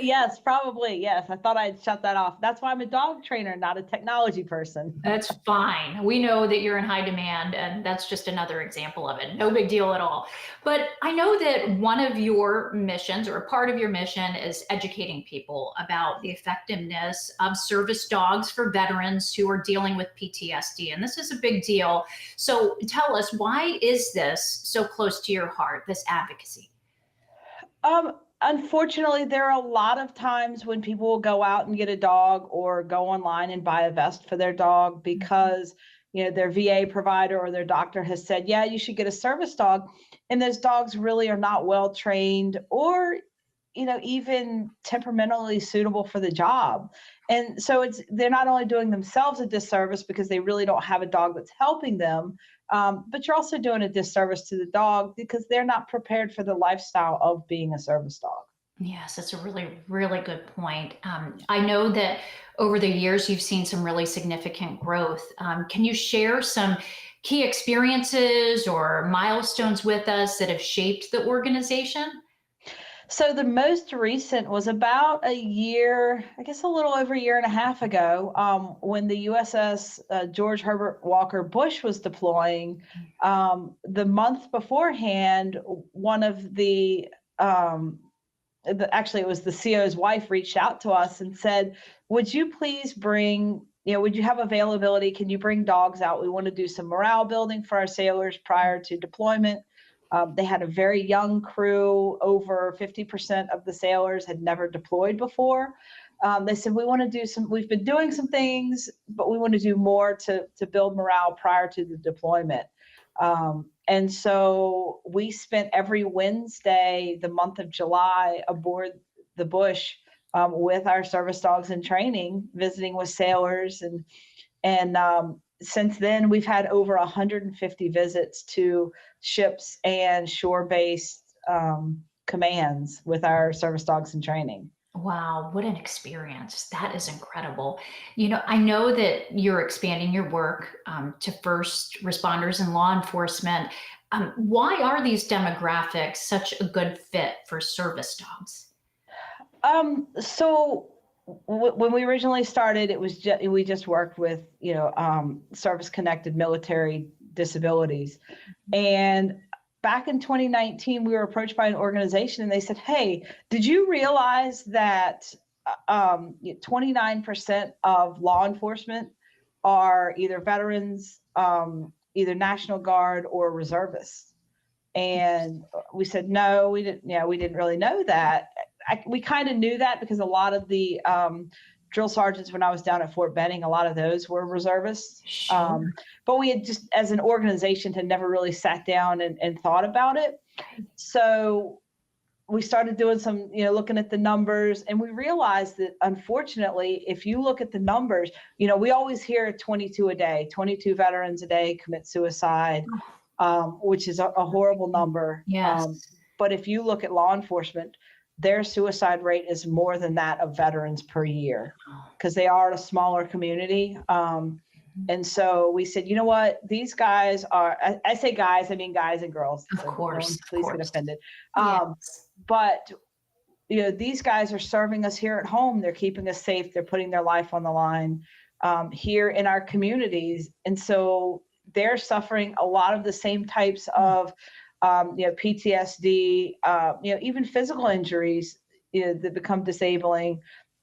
S7: Yes, probably. Yes. I thought I'd shut that off. That's why I'm a dog trainer, not a technology person.
S2: That's fine. We know that you're in high demand, and that's just another example of it. No big deal at all. But I know that one of your missions, or a part of your mission, is educating people about the effectiveness of service dogs for veterans who are dealing with PTSD. And this is a big deal. So tell us, why is this so close to your heart, this advocacy?
S7: Unfortunately, there are a lot of times when people will go out and get a dog or go online and buy a vest for their dog because, their VA provider or their doctor has said, yeah, you should get a service dog. And those dogs really are not well trained or, even temperamentally suitable for the job. And so they're not only doing themselves a disservice because they really don't have a dog that's helping them, but you're also doing a disservice to the dog because they're not prepared for the lifestyle of being a service dog.
S2: Yes, that's a really, really good point. I know that over the years, you've seen some really significant growth. Can you share some key experiences or milestones with us that have shaped the organization?
S7: So the most recent was about a year, I guess a little over a year and a half ago, when the USS George Herbert Walker Bush was deploying. The month beforehand, one of actually it was the CO's wife reached out to us and said, would you please bring, would you have availability? Can you bring dogs out? We want to do some morale building for our sailors prior to deployment. They had a very young crew. Over 50% of the sailors had never deployed before. They said, we've been doing some things, but we want to do more to build morale prior to the deployment. And so we spent every Wednesday, the month of July, aboard the Bush with our service dogs in training, visiting with sailors. And since then, we've had over 150 visits to ships and shore-based commands with our service dogs in training.
S2: Wow, what an experience. That is incredible. I know that you're expanding your work to first responders and law enforcement. Why are these demographics such a good fit for service dogs?
S7: So when we originally started, it was we just worked with, service-connected military disabilities. And back in 2019, we were approached by an organization and they said, hey, did you realize that 29% of law enforcement are either veterans, either National Guard or reservists? And we said, no, we didn't really know that. We kind of knew that because a lot of the drill sergeants, when I was down at Fort Benning, a lot of those were reservists. Sure. But we had just, as an organization, had never really sat down and thought about it. So we started doing some, looking at the numbers, and we realized that, unfortunately, if you look at the numbers, we always hear 22 a day, 22 veterans a day commit suicide, which is a horrible number.
S2: Yes.
S7: But if you look at law enforcement, their suicide rate is more than that of veterans per year because they are a smaller community. And so we said, you know what, these guys are, I say guys, I mean guys and girls.
S2: Of course.
S7: Please get offended.
S2: Yes.
S7: But, these guys are serving us here at home. They're keeping us safe. They're putting their life on the line here in our communities. And so they're suffering a lot of the same types of, PTSD, even physical injuries, that become disabling.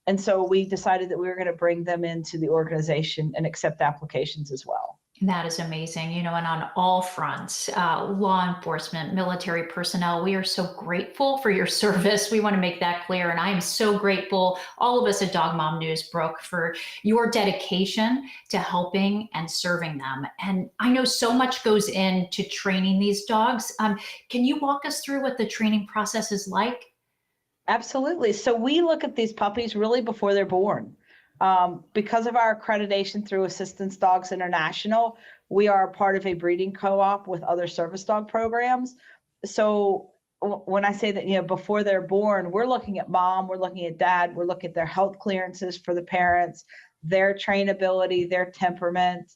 S7: And so we decided that we were going to bring them into the organization and accept applications as well.
S2: That is amazing. And on all fronts, law enforcement, military personnel, we are so grateful for your service. We want to make that clear. And I am so grateful, all of us at Dog Mom News, Brooke, for your dedication to helping and serving them. And I know so much goes into training these dogs. Can you walk us through what the training process is like?
S7: Absolutely. So we look at these puppies really before they're born. Because of our accreditation through Assistance Dogs International, we are a part of a breeding co-op with other service dog programs. So when I say that, before they're born, we're looking at mom, we're looking at dad, we're looking at their health clearances for the parents, their trainability, their temperament.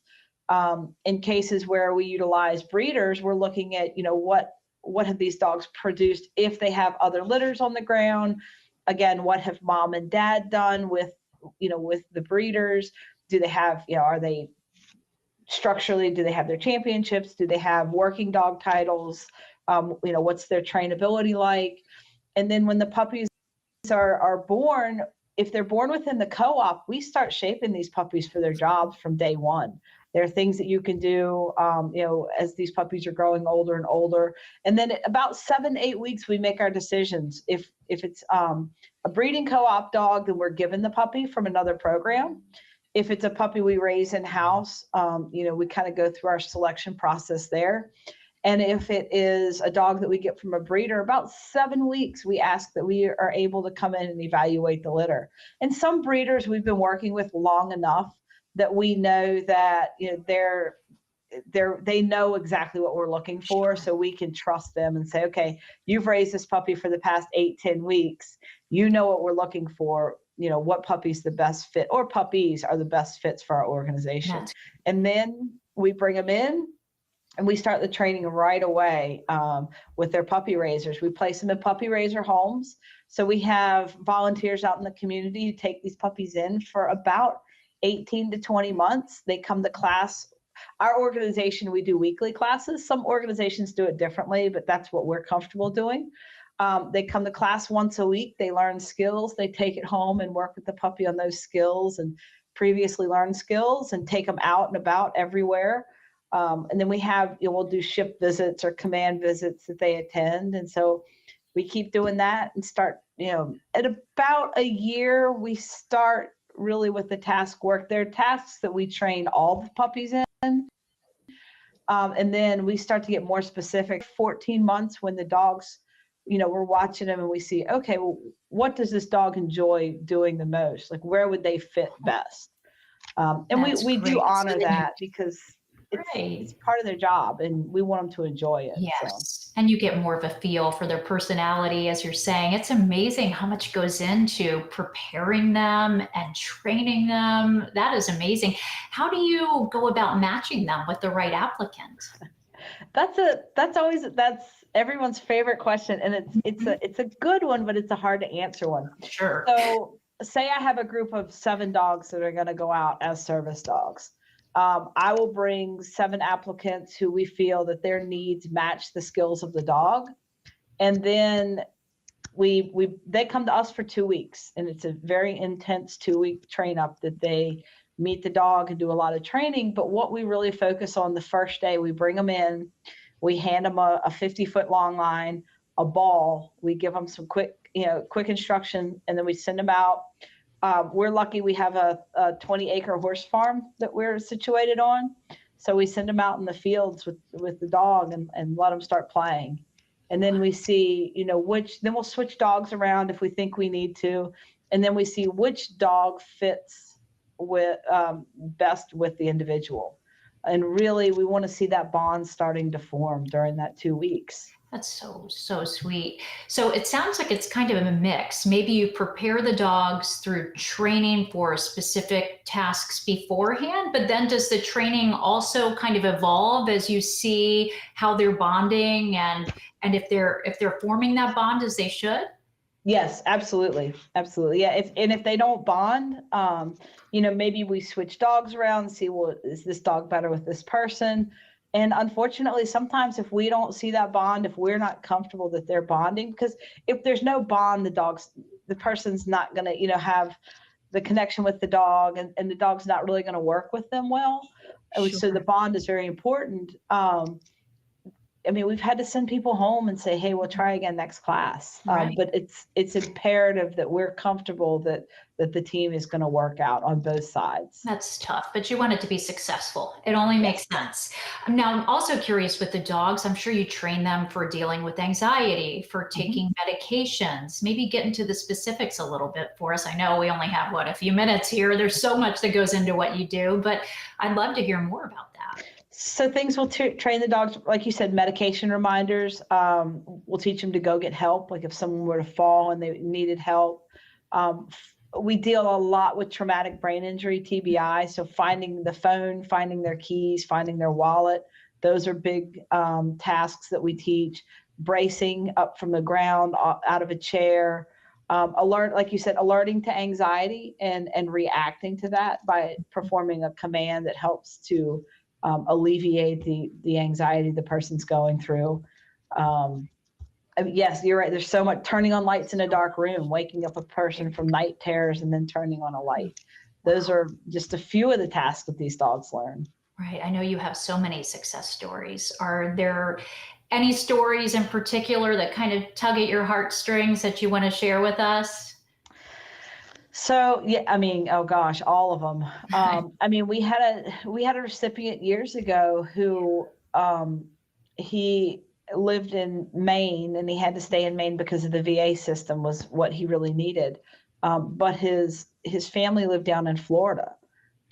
S7: In cases where we utilize breeders, we're looking at, what have these dogs produced if they have other litters on the ground? Again, what have mom and dad done with the breeders? Do they have, are they structurally, do they have their championships? Do they have working dog titles? What's their trainability like? And then when the puppies are born, if they're born within the co-op, we start shaping these puppies for their jobs from day one. There are things that you can do, as these puppies are growing older and older. And then at about 7-8 weeks, we make our decisions. If it's a breeding co-op dog, then we're given the puppy from another program. If it's a puppy we raise in-house, we kind of go through our selection process there. And if it is a dog that we get from a breeder, about 7 weeks, we ask that we are able to come in and evaluate the litter. And some breeders we've been working with long enough that we know that they know exactly what we're looking for, so we can trust them and say, okay, you've raised this puppy for the past 8-10 weeks. You know what we're looking for. What puppy's the best fit, or puppies are the best fits for our organization. Yes. And then we bring them in and we start the training right away with their puppy raisers. We place them in puppy raiser homes. So we have volunteers out in the community who take these puppies in for about 18 to 20 months. They come to class. Our organization, we do weekly classes. Some organizations do it differently, but that's what we're comfortable doing. They come to class once a week. They learn skills. They take it home and work with the puppy on those skills and previously learned skills, and take them out and about everywhere. And then we have, we'll do ship visits or command visits that they attend. And so we keep doing that and start, at about a year, we start really with the task work. There are tasks that we train all the puppies in. And then we start to get more specific. 14 months when the dogs, we're watching them and we see, okay, well, what does this dog enjoy doing the most? Like, where would they fit best? And we do honor that because it's part of their job and we want them to enjoy it.
S2: Yes. So. And you get more of a feel for their personality, as you're saying. It's amazing how much goes into preparing them and training them. That is amazing. How do you go about matching them with the right applicant? That's everyone's favorite question. And it's a good one, but it's a hard to answer one.
S7: Sure. So say I have a group of 7 dogs that are going to go out as service dogs. I will bring 7 applicants who we feel that their needs match the skills of the dog. And then they come to us for 2 weeks, and it's a very intense 2-week train up that they meet the dog and do a lot of training. But what we really focus on the first day, we bring them in, we hand them a 50-foot long line, a ball, we give them some quick instruction, and then we send them out. We're lucky we have a 20-acre horse farm that we're situated on. So we send them out in the fields with the dog and let them start playing. And then we see, then we'll switch dogs around if we think we need to. And then we see which dog fits with best with the individual. And really, we want to see that bond starting to form during that 2 weeks.
S2: That's so sweet. So it sounds like it's kind of a mix. Maybe you prepare the dogs through training for specific tasks beforehand, but then does the training also kind of evolve as you see how they're bonding and if they're forming that bond as they should?
S7: Yes, absolutely. Absolutely. Yeah. If they don't bond, maybe we switch dogs around and see, well, is this dog better with this person? And unfortunately, sometimes if we don't see that bond, if we're not comfortable that they're bonding, because if there's no bond, the person's not going to, have the connection with the dog, and the dog's not really going to work with them well. So the bond is very important. I mean, we've had to send people home and say, hey, we'll try again next class.
S2: Right.
S7: But it's imperative that we're comfortable that the team is going to work out on both sides.
S2: That's tough, but you want it to be successful. It only makes sense. Now, I'm also curious with the dogs. I'm sure you train them for dealing with anxiety, for taking medications. Maybe get into the specifics a little bit for us. I know we only have, a few minutes here. There's so much that goes into what you do, but I'd love to hear more about that.
S7: So things will train the dogs, like you said, medication reminders. We'll teach them to go get help. Like if someone were to fall and they needed help. We deal a lot with traumatic brain injury, TBI. So finding the phone, finding their keys, finding their wallet. Those are big tasks that we teach. Bracing up from the ground, out of a chair. Like you said, alerting to anxiety and reacting to that by performing a command that helps to alleviate the anxiety the person's going through. Yes, you're right. There's so much. Turning on lights in a dark room, waking up a person from night terrors, and then turning on a light. Those are just a few of the tasks that these dogs learn.
S2: Right. I know you have so many success stories. Are there any stories in particular that kind of tug at your heartstrings that you want to share with us?
S7: So, yeah, I mean, oh gosh, all of them. I mean, we had a recipient years ago who he lived in Maine, and he had to stay in Maine because of the VA system was what he really needed. But his family lived down in Florida,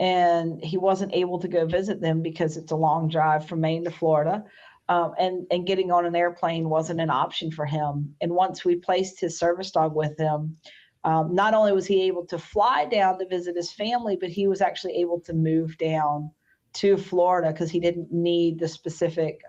S7: and he wasn't able to go visit them because it's a long drive from Maine to Florida. And getting on an airplane wasn't an option for him. And once we placed his service dog with him, not only was he able to fly down to visit his family, but he was actually able to move down to Florida because he didn't need the specific,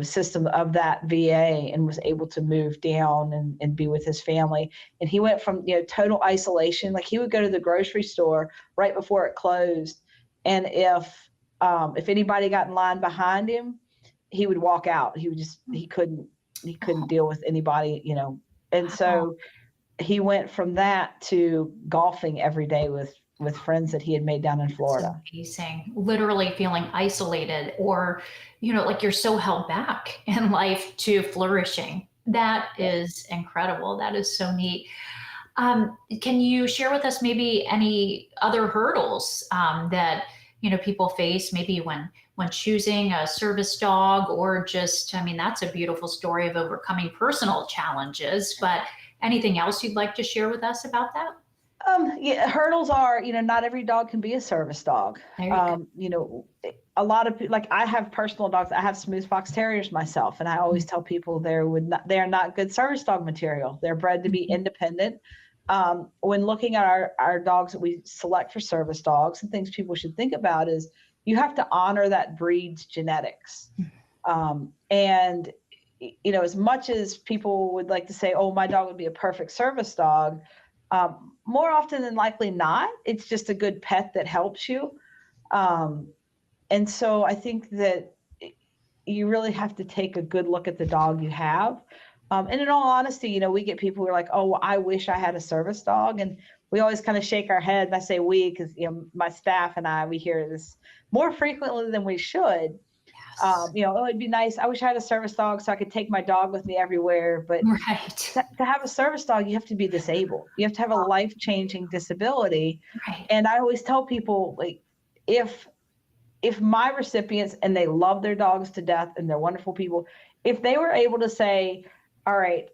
S7: system of that VA, and was able to move down and be with his family. And he went from, total isolation. Like he would go to the grocery store right before it closed. And if anybody got in line behind him, he would walk out. He couldn't deal with anybody, And so he went from that to golfing every day with friends that he had made down in Florida.
S2: That's amazing. Literally feeling isolated, or, like you're so held back in life, to flourishing. That is incredible. That is so neat. Can you share with us maybe any other hurdles that, people face maybe when choosing a service dog, or just, that's a beautiful story of overcoming personal challenges, but anything else you'd like to share with us about that?
S7: Hurdles are, not every dog can be a service dog. A lot of people, like I have personal dogs. I have smooth fox terriers myself, and I always tell people they are not good service dog material. They're bred to be independent. When looking at our dogs that we select for service dogs, and things people should think about is you have to honor that breed's genetics. And as much as people would like to say, oh, my dog would be a perfect service dog, more often than likely not. It's just a good pet that helps you. And so I think that you really have to take a good look at the dog you have. And in all honesty, we get people who are like, oh, I wish I had a service dog. And we always kind of shake our head. And I say we, because, my staff and we hear this more frequently than we should. Oh, it'd be nice. I wish I had a service dog so I could take my dog with me everywhere. But to have a service dog, you have to be disabled. You have to have a life-changing disability.
S2: Right.
S7: And I always tell people, like, if my recipients, and they love their dogs to death and they're wonderful people, if they were able to say, all right,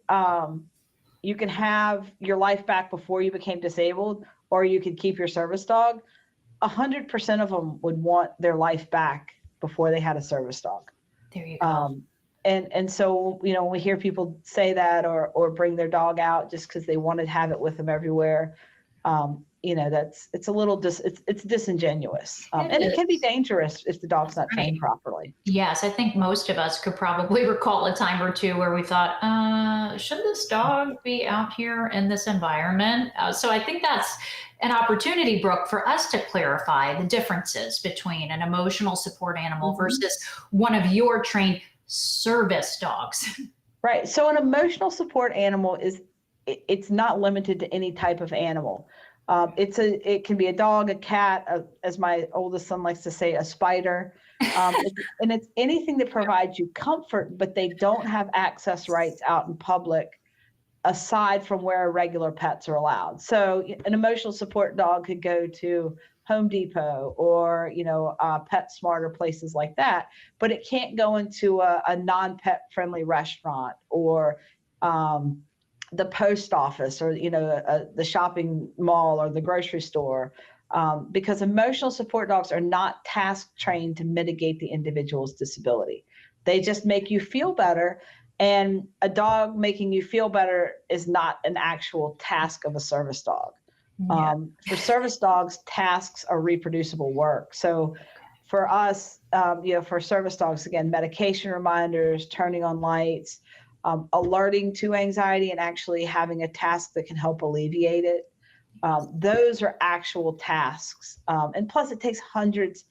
S7: you can have your life back before you became disabled, or you could keep your service dog, 100% of them would want their life back before they had a service dog.
S2: There you go.
S7: And so, when we hear people say that or bring their dog out just because they want to have it with them everywhere, it's a little it's disingenuous, and it can be dangerous if the dog's not trained properly.
S6: Yes, I think most of us could probably recall a time or two where we thought, should this dog be out here in this environment? So I think that's an opportunity, Brooke, for us to clarify the differences between an emotional support animal versus one of your trained service dogs.
S7: Right. So an emotional support animal it's not limited to any type of animal. It can be a dog, a cat, as my oldest son likes to say, a spider. And it's anything that provides you comfort, but they don't have access rights out in public aside from where regular pets are allowed. So an emotional support dog could go to Home Depot or, PetSmart or places like that, but it can't go into a non-pet friendly restaurant or the post office or, the shopping mall or the grocery store, because emotional support dogs are not task trained to mitigate the individual's disability. They just make you feel better. And a dog making you feel better is not an actual task of a service dog.
S6: Yeah.
S7: For service dogs, tasks are reproducible work. So for us, for service dogs, again, medication reminders, turning on lights, alerting to anxiety and actually having a task that can help alleviate it. Those are actual tasks. And plus it takes hundreds,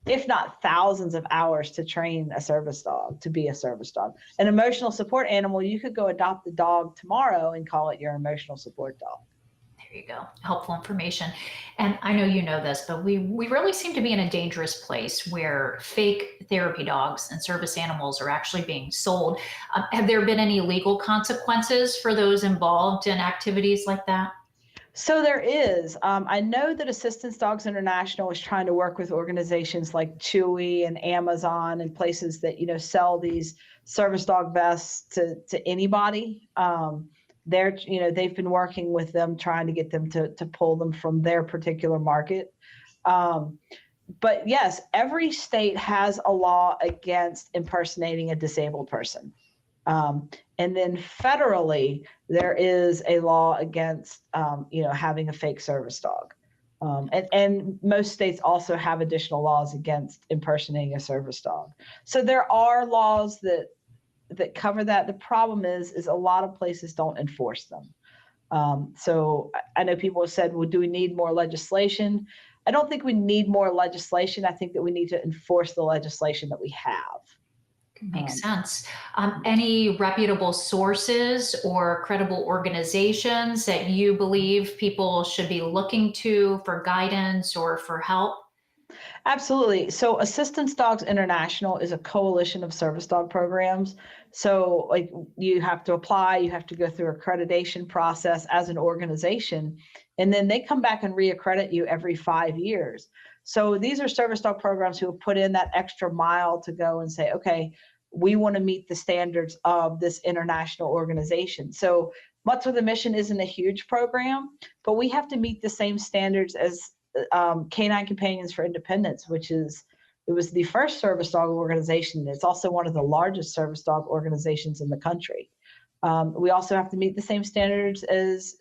S7: if not thousands of hours to train a service dog to be a service dog. An emotional support animal, you could go adopt the dog tomorrow and call it your emotional support dog.
S6: There you go. Helpful information. And I know you know this, but we really seem to be in a dangerous place where fake therapy dogs and service animals are actually being sold. Have there been any legal consequences for those involved in activities like that?
S7: So there is. I know that Assistance Dogs International is trying to work with organizations like Chewy and Amazon and places that, sell these service dog vests to anybody. They've been working with them, trying to get them to pull them from their particular market. But yes, every state has a law against impersonating a disabled person. And then federally, there is a law against, having a fake service dog. And most states also have additional laws against impersonating a service dog. So there are laws that cover that. The problem is a lot of places don't enforce them. So I know people have said, well, do we need more legislation? I don't think we need more legislation. I think that we need to enforce the legislation that we have.
S6: Makes sense. Any reputable sources or credible organizations that you believe people should be looking to for guidance or for help?
S7: Absolutely. So Assistance Dogs International is a coalition of service dog programs. So you have to apply, you have to go through accreditation process as an organization, and then they come back and reaccredit you every 5 years. So these are service dog programs who have put in that extra mile to go and say, okay, we want to meet the standards of this international organization. So Mutts with a Mission isn't a huge program, but we have to meet the same standards as Canine Companions for Independence, it was the first service dog organization. It's also one of the largest service dog organizations in the country. We also have to meet the same standards as,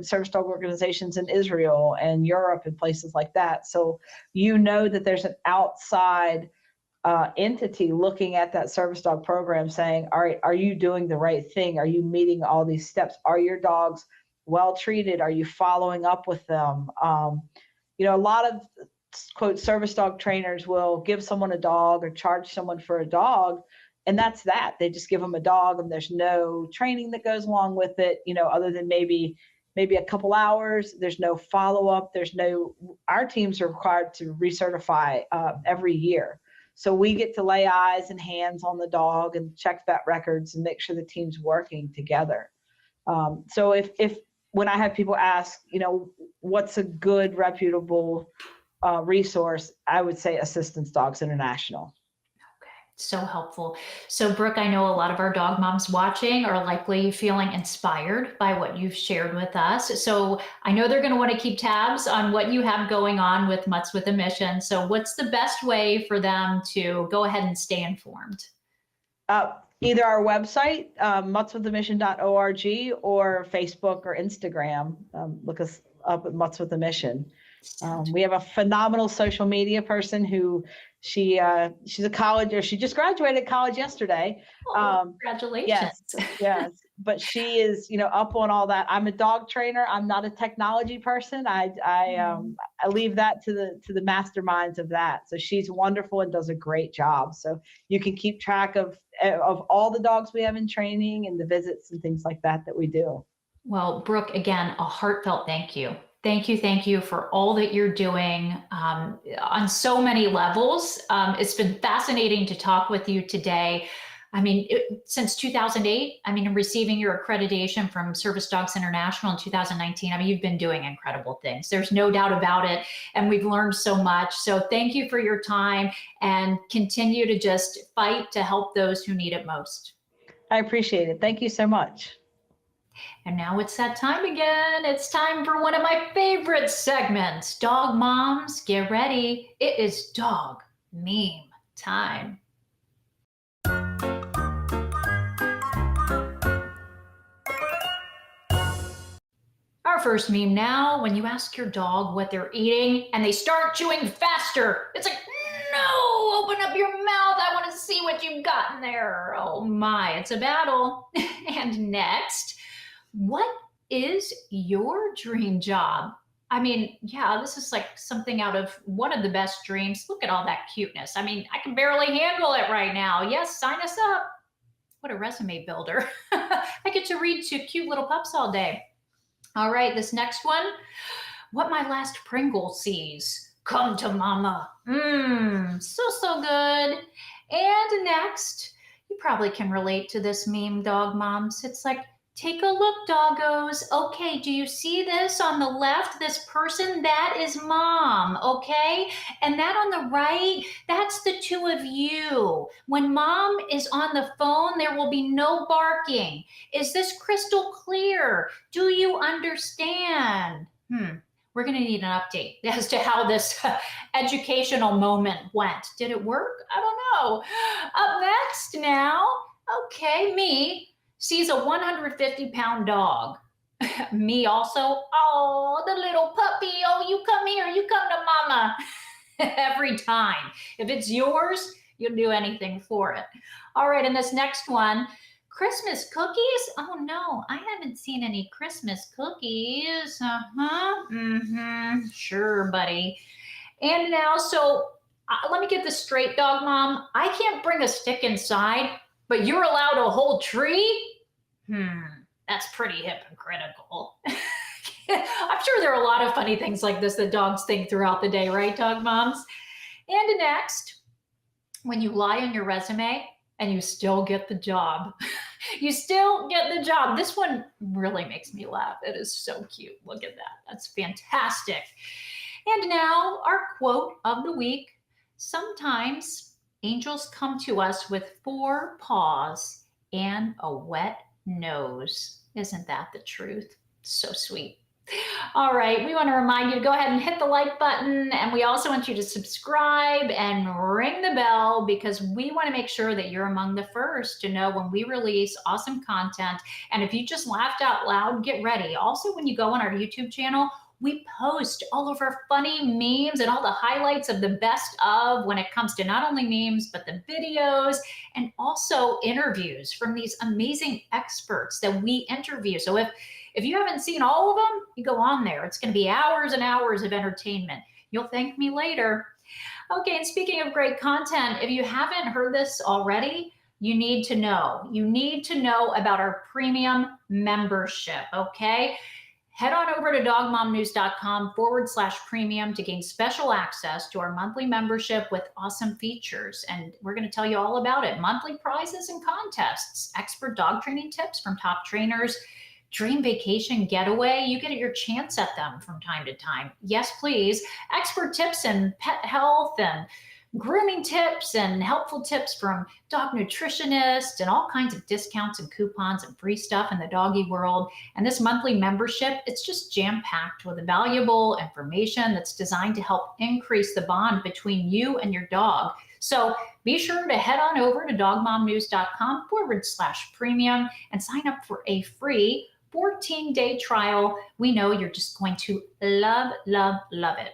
S7: service dog organizations in Israel and Europe and places like that. So that there's an outside entity looking at that service dog program saying, all right, are you doing the right thing? Are you meeting all these steps? Are your dogs well treated? Are you following up with them? A lot of, quote, service dog trainers will give someone a dog or charge someone for a dog, and that's that. They just give them a dog and there's no training that goes along with it, other than maybe a couple hours. There's no follow-up. Our teams are required to recertify every year. So we get to lay eyes and hands on the dog and check vet records and make sure the team's working together. So if when I have people ask, what's a good reputable resource, I would say Assistance Dogs International.
S6: So helpful. So Brooke, I know a lot of our dog moms watching are likely feeling inspired by what you've shared with us. So I know they're going to want to keep tabs on what you have going on with Mutts with a Mission. So what's the best way for them to go ahead and stay informed?
S7: Either our website, muttswithamission.org, or Facebook or Instagram. Look us up at Mutts with a Mission. We have a phenomenal social media person who she's a college, or she just graduated college yesterday.
S6: Congratulations.
S7: Yes. But she is, up on all that. I'm a dog trainer. I'm not a technology person. I leave that to the masterminds of that. So she's wonderful and does a great job. So you can keep track of all the dogs we have in training and the visits and things like that we do.
S6: Well, Brooke, again, a heartfelt thank you. Thank you for all that you're doing on so many levels. It's been fascinating to talk with you today. I mean, since 2008, receiving your accreditation from Service Dogs International in 2019, you've been doing incredible things. There's no doubt about it. And we've learned so much. So thank you for your time, and continue to just fight to help those who need it most.
S7: I appreciate it. Thank you so much.
S6: And now it's that time again. It's time for one of my favorite segments. Dog moms, get ready. It is dog meme time. Our first meme now: when you ask your dog what they're eating and they start chewing faster, it's like, no, open up your mouth. I want to see what you've got in there. Oh my, it's a battle. And next, what is your dream job? This is like something out of one of the best dreams. Look at all that cuteness. I can barely handle it right now. Yes, sign us up. What a resume builder. I get to read to cute little pups all day. All right, this next one: what my last Pringle sees. Come to mama. So good. And next, you probably can relate to this meme, dog moms. It's like, take a look, doggos. Okay, do you see this on the left? This person, that is mom, okay? And that on the right, that's the two of you. When mom is on the phone, there will be no barking. Is this crystal clear? Do you understand? We're gonna need an update as to how this educational moment went. Did it work? I don't know. Up next now, okay, me sees a 150-pound dog. Me also, oh, the little puppy, oh, you come here, you come to mama. Every time. If it's yours, you'll do anything for it. All right, and this next one: Christmas cookies? Oh no, I haven't seen any Christmas cookies. Sure, buddy. And now, let me get this straight, dog mom. I can't bring a stick inside, but you're allowed a whole tree? That's pretty hypocritical. I'm sure there are a lot of funny things like this that dogs think throughout the day, right, dog moms? And next, when you lie on your resume and you still get the job. You still get the job. This one really makes me laugh. It is so cute. Look at that. That's fantastic. And now our quote of the week: sometimes angels come to us with 4 paws and a wet nose. Isn't that the truth? So sweet. All right, we want to remind you to go ahead and hit the like button, and we also want you to subscribe and ring the bell, because we want to make sure that you're among the first to know when we release awesome content. And if you just laughed out loud, get ready. Also, when you go on our YouTube channel, we post all of our funny memes and all the highlights of the best of when it comes to not only memes, but the videos, and also interviews from these amazing experts that we interview. So if you haven't seen all of them, you go on there. It's going to be hours and hours of entertainment. You'll thank me later. Okay, and speaking of great content, if you haven't heard this already, you need to know. You need to know about our premium membership, okay? Head on over to dogmomnews.com/premium to gain special access to our monthly membership with awesome features. And we're going to tell you all about it. Monthly prizes and contests, expert dog training tips from top trainers, dream vacation getaway. You get your chance at them from time to time. Yes, please. Expert tips in pet health and grooming tips and helpful tips from dog nutritionists, and all kinds of discounts and coupons and free stuff in the doggy world. And this monthly membership, it's just jam-packed with valuable information that's designed to help increase the bond between you and your dog. So be sure to head on over to dogmomnews.com/premium and sign up for a free 14-day trial. We know you're just going to love, love, love it.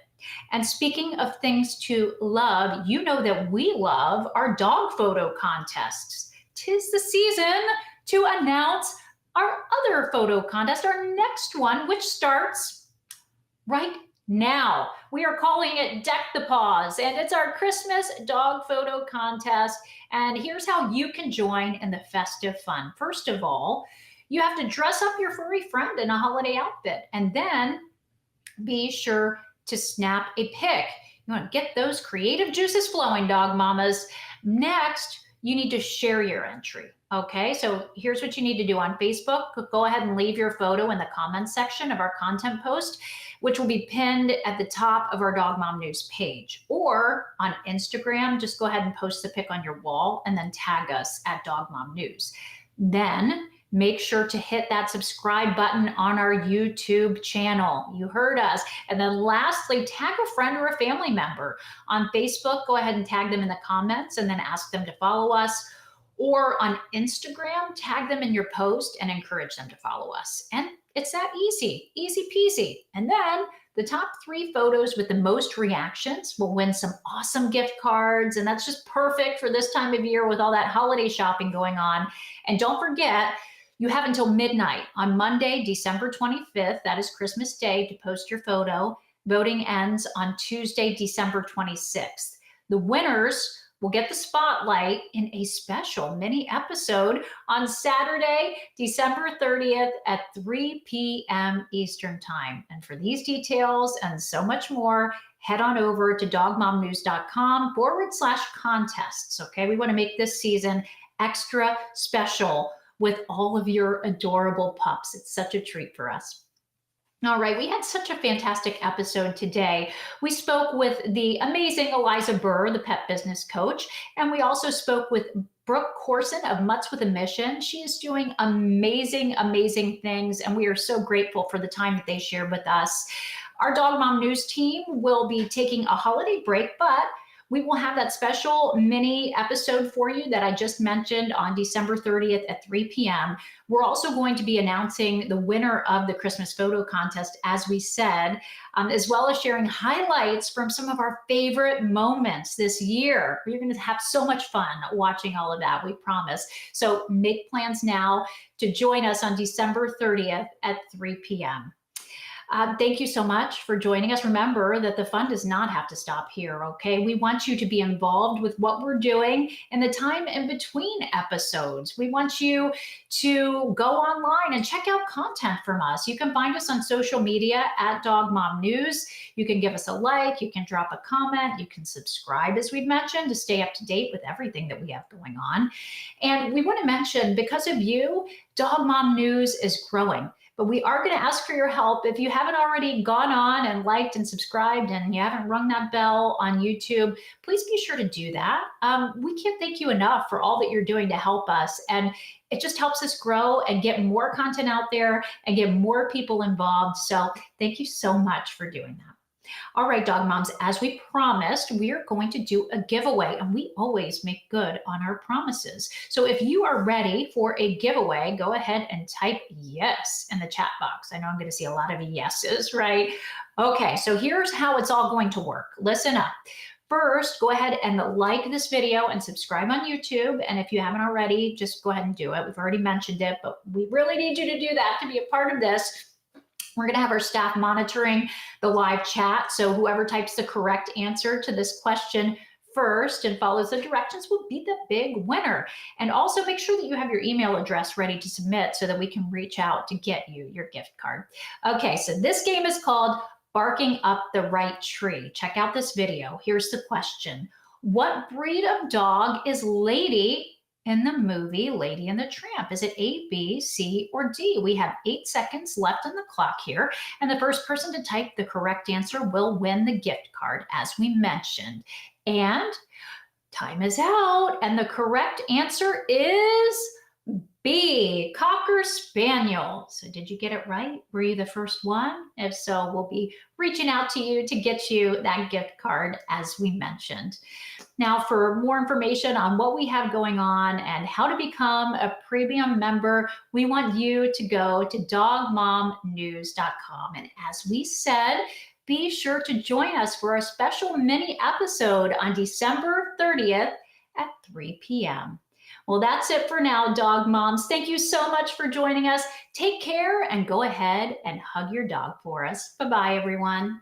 S6: And speaking of things to love, you know that we love our dog photo contests. 'Tis the season to announce our other photo contest, our next one, which starts right now. We are calling it Deck the Paws, and it's our Christmas dog photo contest. And here's how you can join in the festive fun. First of all, you have to dress up your furry friend in a holiday outfit, and then be sure to snap a pic. You want to get those creative juices flowing, dog mamas. Next, you need to share your entry. Okay, so here's what you need to do on Facebook. Go ahead and leave your photo in the comments section of our content post, which will be pinned at the top of our Dog Mom News page. Or on Instagram, just go ahead and post the pic on your wall and then tag us at Dog Mom News. Then make sure to hit that subscribe button on our YouTube channel. You heard us. And then lastly, tag a friend or a family member. On Facebook, go ahead and tag them in the comments and then ask them to follow us. Or on Instagram, tag them in your post and encourage them to follow us. And it's that easy, easy peasy. And then the top 3 photos with the most reactions will win some awesome gift cards. And that's just perfect for this time of year with all that holiday shopping going on. And don't forget, you have until midnight on Monday, December 25th, that is Christmas Day, to post your photo. Voting ends on Tuesday, December 26th. The winners will get the spotlight in a special mini episode on Saturday, December 30th at 3 p.m. Eastern Time. And for these details and so much more, head on over to dogmomnews.com/contests. Okay, we want to make this season extra special with all of your adorable pups. It's such a treat for us. All right, we had such a fantastic episode today. We spoke with the amazing Eliza Burr, the pet business coach, and we also spoke with Brooke Corson of Mutts with a Mission. She is doing amazing, amazing things, and we are so grateful for the time that they shared with us. Our Dog Mom News team will be taking a holiday break, but we will have that special mini episode for you that I just mentioned on December 30th at 3 p.m. We're also going to be announcing the winner of the Christmas photo contest, as we said, as well as sharing highlights from some of our favorite moments this year. We're going to have so much fun watching all of that, we promise. So make plans now to join us on December 30th at 3 p.m. Thank you so much for joining us. Remember that the fun does not have to stop here, okay? We want you to be involved with what we're doing in the time in between episodes. We want you to go online and check out content from us. You can find us on social media at Dog Mom News. You can give us a like, you can drop a comment, you can subscribe, as we've mentioned, to stay up to date with everything that we have going on. And we want to mention, because of you, Dog Mom News is growing. But we are going to ask for your help. If you haven't already gone on and liked and subscribed and you haven't rung that bell on YouTube, please be sure to do that. We can't thank you enough for all that you're doing to help us. And it just helps us grow and get more content out there and get more people involved. So thank you so much for doing that. All right, dog moms, as we promised, we are going to do a giveaway, and we always make good on our promises. So if you are ready for a giveaway, go ahead and type yes in the chat box. I know I'm going to see a lot of yeses, right? Okay, so here's how it's all going to work. Listen up. First, go ahead and like this video and subscribe on YouTube. And if you haven't already, just go ahead and do it. We've already mentioned it, but we really need you to do that to be a part of this. We're going to have our staff monitoring the live chat. So whoever types the correct answer to this question first and follows the directions will be the big winner. And also make sure that you have your email address ready to submit so that we can reach out to get you your gift card. Okay, so this game is called Barking Up the Right Tree. Check out this video. Here's the question. What breed of dog is Lady in the movie Lady and the Tramp? Is it A, B, C, or D? We have 8 seconds left on the clock here, and the first person to type the correct answer will win the gift card, as we mentioned. And time is out, and the correct answer is B, Cocker Spaniel. So did you get it right? Were you the first one? If so, we'll be reaching out to you to get you that gift card as we mentioned. Now, for more information on what we have going on and how to become a premium member, we want you to go to dogmomnews.com. And as we said, be sure to join us for a special mini episode on December 30th at 3 p.m. Well, that's it for now, dog moms. Thank you so much for joining us. Take care and go ahead and hug your dog for us. Bye-bye, everyone.